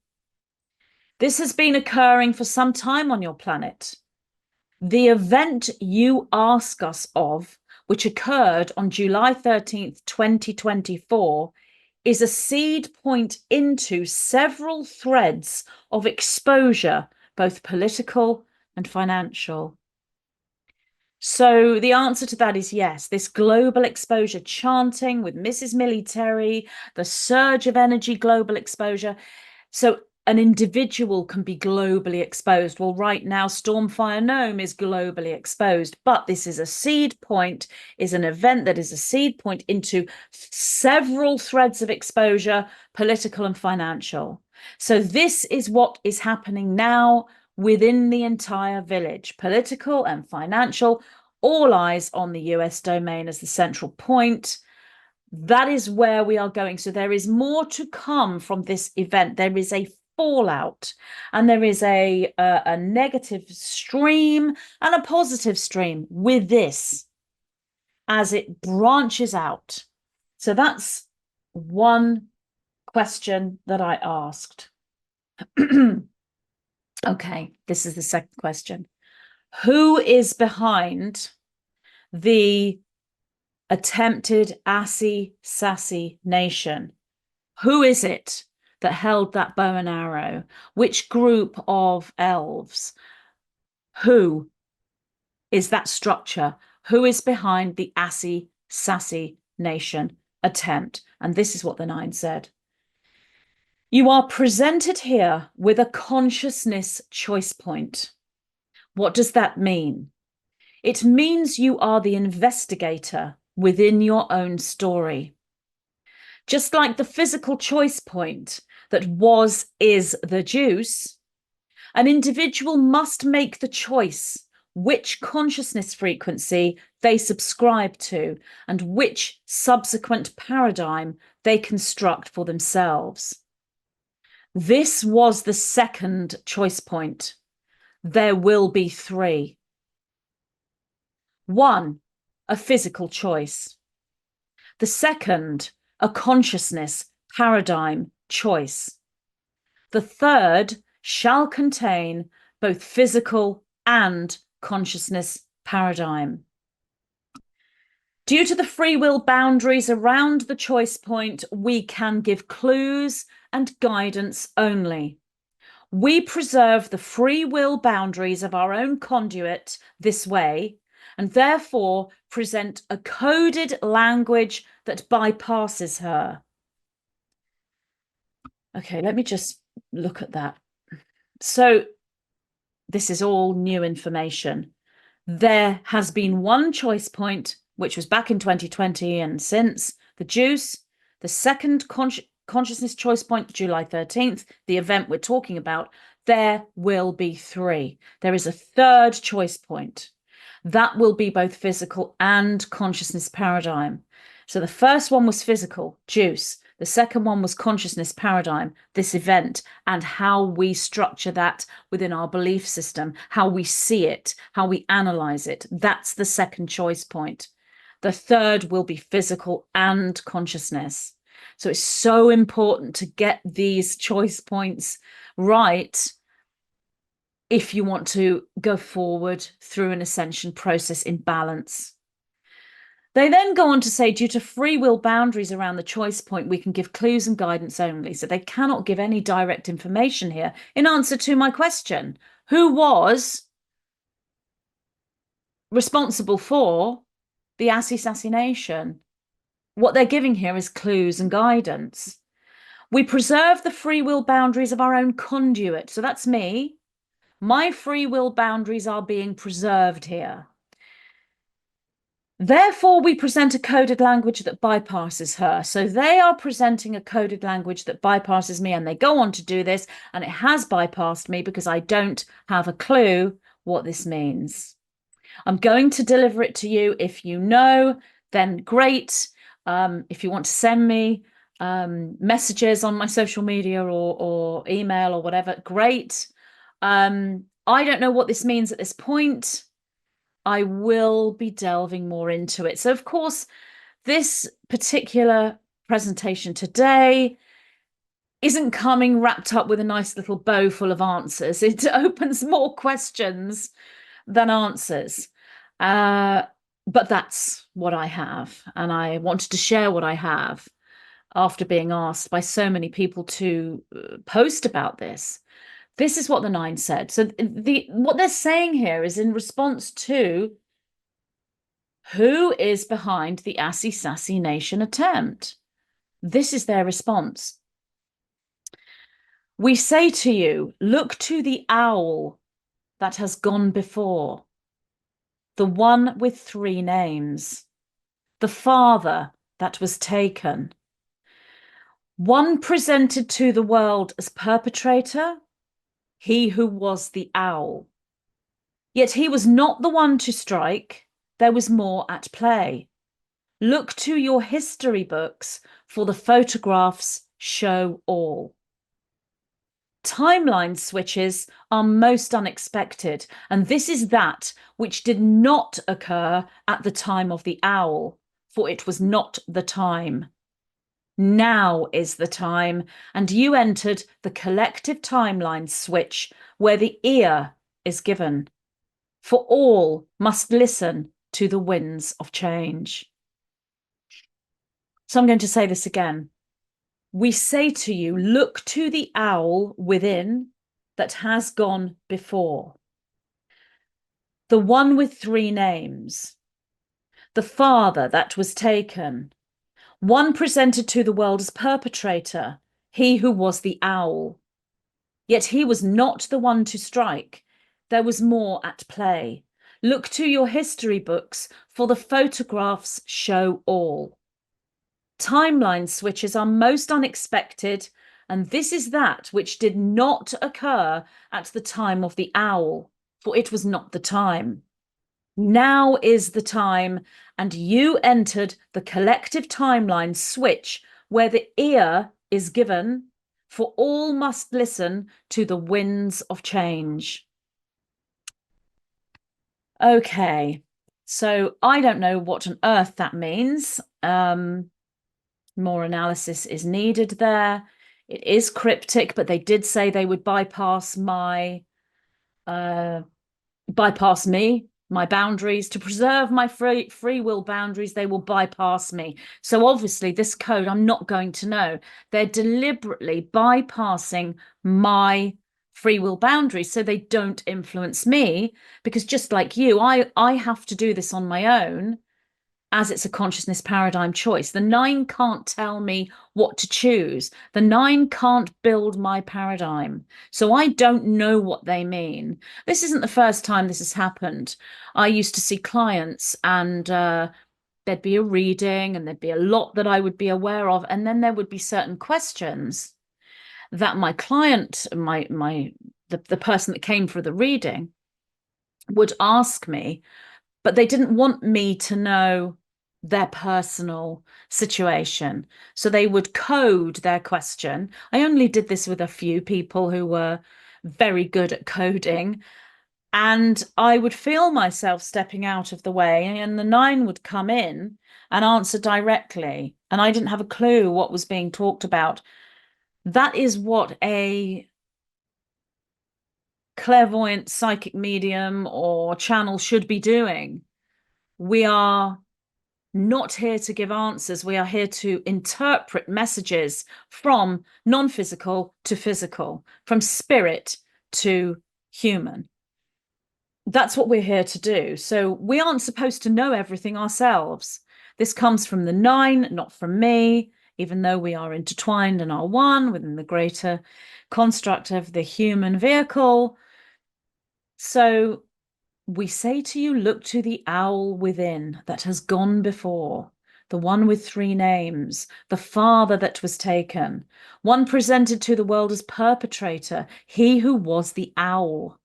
This has been occurring for some time on your planet. The event you ask us of, which occurred on July 13th, 2024, is a seed point into several threads of exposure, both political and financial. So the answer to that is yes. This global exposure chanting with Mrs. Military, the surge of energy, global exposure. So an individual can be globally exposed. Well, right now, Stormfire Gnome is globally exposed, but this is a seed point, is an event that is a seed point into several threads of exposure, political and financial. So this is what is happening now within the entire village, political and financial, all eyes on the US domain as the central point. That is where we are going. So there is more to come from this event. There is a fallout, and there is a negative stream and a positive stream with this as it branches out. So that's one question that I asked. Okay, this is the second question. Who is behind the attempted assy-sassy nation? Who is it that held that bow and arrow? Which group of elves? Who is that structure? Who is behind the assy-sassy nation attempt? And this is what the 9 said. You are presented here with a consciousness choice point. What does that mean? It means you are the investigator within your own story. Just like the physical choice point that is the juice, an individual must make the choice which consciousness frequency they subscribe to and which subsequent paradigm they construct for themselves. This was the second choice point. There will be 3. 1, a physical choice. The second, a consciousness paradigm choice. The third shall contain both physical and consciousness paradigm. Due to the free will boundaries around the choice point, we can give clues and guidance only. We preserve the free will boundaries of our own conduit this way, and therefore present a coded language that bypasses her. Okay, let me just look at that. So this is all new information. There has been one choice point, which was back in 2020 and since, the juice. The second consciousness choice point, July 13th, the event we're talking about. There will be 3. There is a third choice point. That will be both physical and consciousness paradigm. So the first one was physical, juice. The second one was consciousness paradigm, this event, and how we structure that within our belief system, how we see it, how we analyze it. That's the second choice point. The third will be physical and consciousness. So it's so important to get these choice points right if you want to go forward through an ascension process in balance. They then go on to say, due to free will boundaries around the choice point, we can give clues and guidance only. So they cannot give any direct information here. In answer to my question, who was responsible for the assassination? What they're giving here is clues and guidance. We preserve the free will boundaries of our own conduit. So that's me. My free will boundaries are being preserved here. Therefore, we present a coded language that bypasses her. So they are presenting a coded language that bypasses me, and they go on to do this, and it has bypassed me because I don't have a clue what this means. I'm going to deliver it to you. If you know, then great. If you want to send me messages on my social media or email or whatever, great. I don't know what this means at this point. I will be delving more into it. So, of course, this particular presentation today isn't coming wrapped up with a nice little bow full of answers. It opens more questions than answers. But that's what I have. And I wanted to share what I have after being asked by so many people to post about this. This is what the 9 said. So what they're saying here is in response to who is behind the Assy Sassy Nation attempt. This is their response. We say to you, look to the owl that has gone before, the one with 3 names, the father that was taken, one presented to the world as perpetrator, he who was the owl. Yet he was not the one to strike, there was more at play. Look to your history books, for the photographs show all. Timeline switches are most unexpected, and this is that which did not occur at the time of the owl, for it was not the time. Now is the time, and you entered the collective timeline switch where the ear is given, for all must listen to the winds of change. So I'm going to say this again. We say to you, look to the owl within that has gone before. The one with 3 names. The father that was taken. One presented to the world as perpetrator, he who was the owl. Yet he was not the one to strike. There was more at play. Look to your history books, for the photographs show all. Timeline switches are most unexpected, and this is that which did not occur at the time of the owl, for it was not the time. Now is the time, and you entered the collective timeline switch where the ear is given, for all must listen to the winds of change. Okay, so I don't know what on earth that means. More analysis is needed there. It is cryptic, but they did say they would bypass my my boundaries to preserve my free will boundaries. They will bypass me. So obviously this code I'm not going to know. They're deliberately bypassing my free will boundaries so they don't influence me, because just like you, I have to do this on my own, as it's a consciousness paradigm choice. The 9 can't tell me what to choose. The 9 can't build my paradigm. So I don't know what they mean. This isn't the first time this has happened. I used to see clients and there'd be a reading and there'd be a lot that I would be aware of. And then there would be certain questions that my client, the person that came for the reading would ask me, but they didn't want me to know their personal situation. So they would code their question. I only did this with a few people who were very good at coding. And I would feel myself stepping out of the way, and the 9 would come in and answer directly. And I didn't have a clue what was being talked about. That is what a clairvoyant psychic medium or channel should be doing. We are not here to give answers. We are here to interpret messages from non-physical to physical, from spirit to human. That's what we're here to do. So we aren't supposed to know everything ourselves. This comes from the 9, not from me, even though we are intertwined and are one within the greater construct of the human vehicle. So we say to you, look to the owl within that has gone before, the one with 3 names, the father that was taken, one presented to the world as perpetrator, he who was the owl.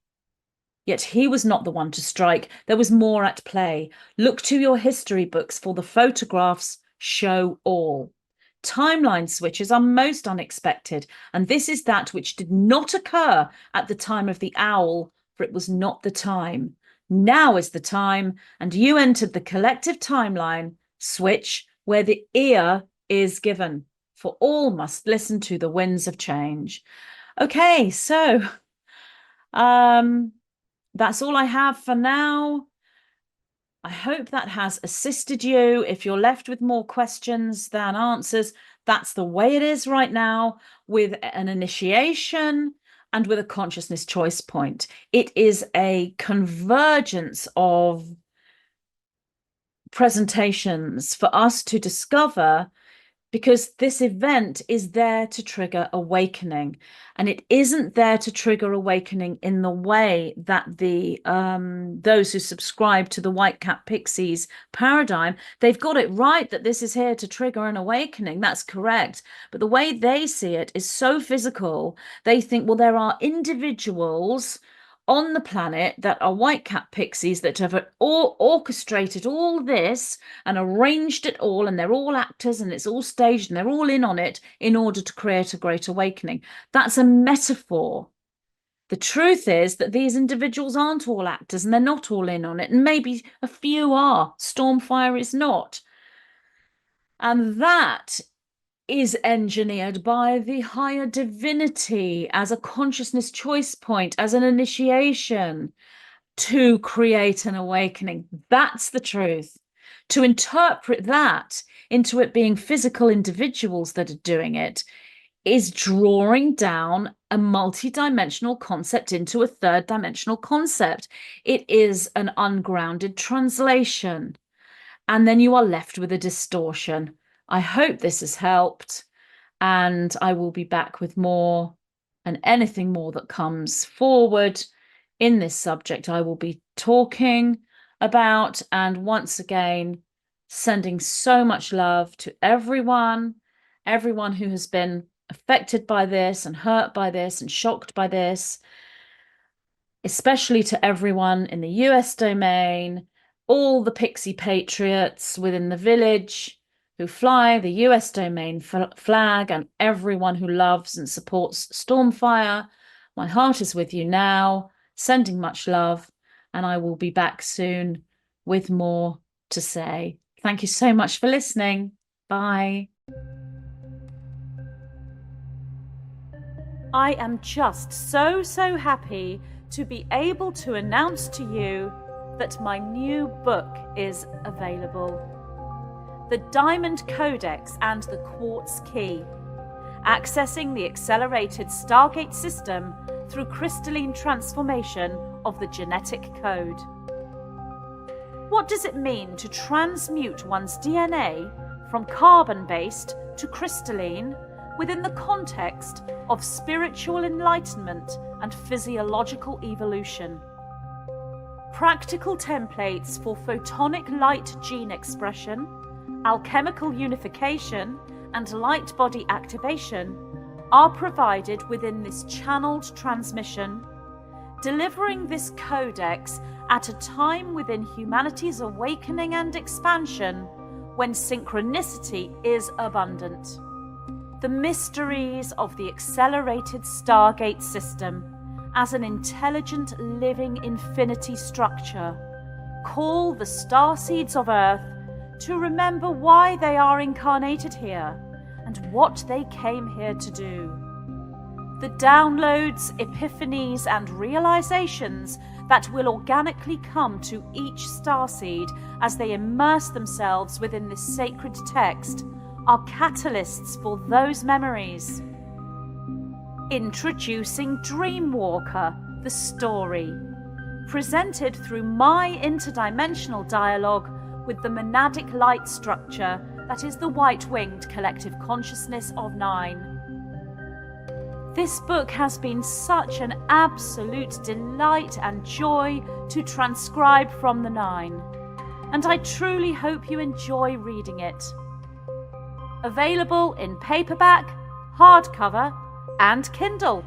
Yet he was not the one to strike. There was more at play. Look to your history books, for the photographs show all. Timeline switches are most unexpected, and this is that which did not occur at the time of the owl, for it was not the time. Now is the time, and you entered the collective timeline switch where the ear is given, for all must listen to the winds of change. Okay, so that's all I have for now. I hope that has assisted you. If you're left with more questions than answers, that's the way it is right now with an initiation and with a consciousness choice point. It is a convergence of presentations for us to discover, because this event is there to trigger awakening, and it isn't there to trigger awakening in the way that the those who subscribe to the White Cap Pixies paradigm, they've got it right that this is here to trigger an awakening. That's correct. But the way they see it is so physical. They think, well, there are individuals on the planet that are White Cap Pixies that have all orchestrated all this and arranged it all, and they're all actors and it's all staged and they're all in on it in order to create a great awakening. That's a metaphor. The truth is that these individuals aren't all actors and they're not all in on it, and maybe a few are. Stormfire is not. And that is engineered by the higher divinity as a consciousness choice point, as an initiation to create an awakening. That's the truth. To interpret that into it being physical individuals that are doing it is drawing down a multi-dimensional concept into a third-dimensional concept. It is an ungrounded translation, and then you are left with a distortion. I hope this has helped, and I will be back with more, and anything more that comes forward in this subject I will be talking about. And once again, sending so much love to everyone who has been affected by this and hurt by this and shocked by this, especially to everyone in the US domain, all the Pixie Patriots within the village who fly the US domain flag, and everyone who loves and supports Stormfire. My heart is with you now, sending much love, and I will be back soon with more to say. Thank you so much for listening. Bye. I am just so happy to be able to announce to you that my new book is available. The Diamond Codex and the Quartz Key, accessing the accelerated Stargate system through crystalline transformation of the genetic code. What does it mean to transmute one's DNA from carbon-based to crystalline within the context of spiritual enlightenment and physiological evolution? Practical templates for photonic light gene expression, alchemical unification, and light body activation are provided within this channeled transmission, delivering this codex at a time within humanity's awakening and expansion when synchronicity is abundant. The mysteries of the accelerated Stargate system as an intelligent living infinity structure call the starseeds of Earth to remember why they are incarnated here and what they came here to do. The downloads, epiphanies, and realizations that will organically come to each starseed as they immerse themselves within this sacred text are catalysts for those memories. Introducing Dreamwalker, the story, presented through my interdimensional dialogue with the monadic light structure that is the white-winged collective consciousness of 9. This book has been such an absolute delight and joy to transcribe from the 9, and I truly hope you enjoy reading it. Available in paperback, hardcover, and Kindle.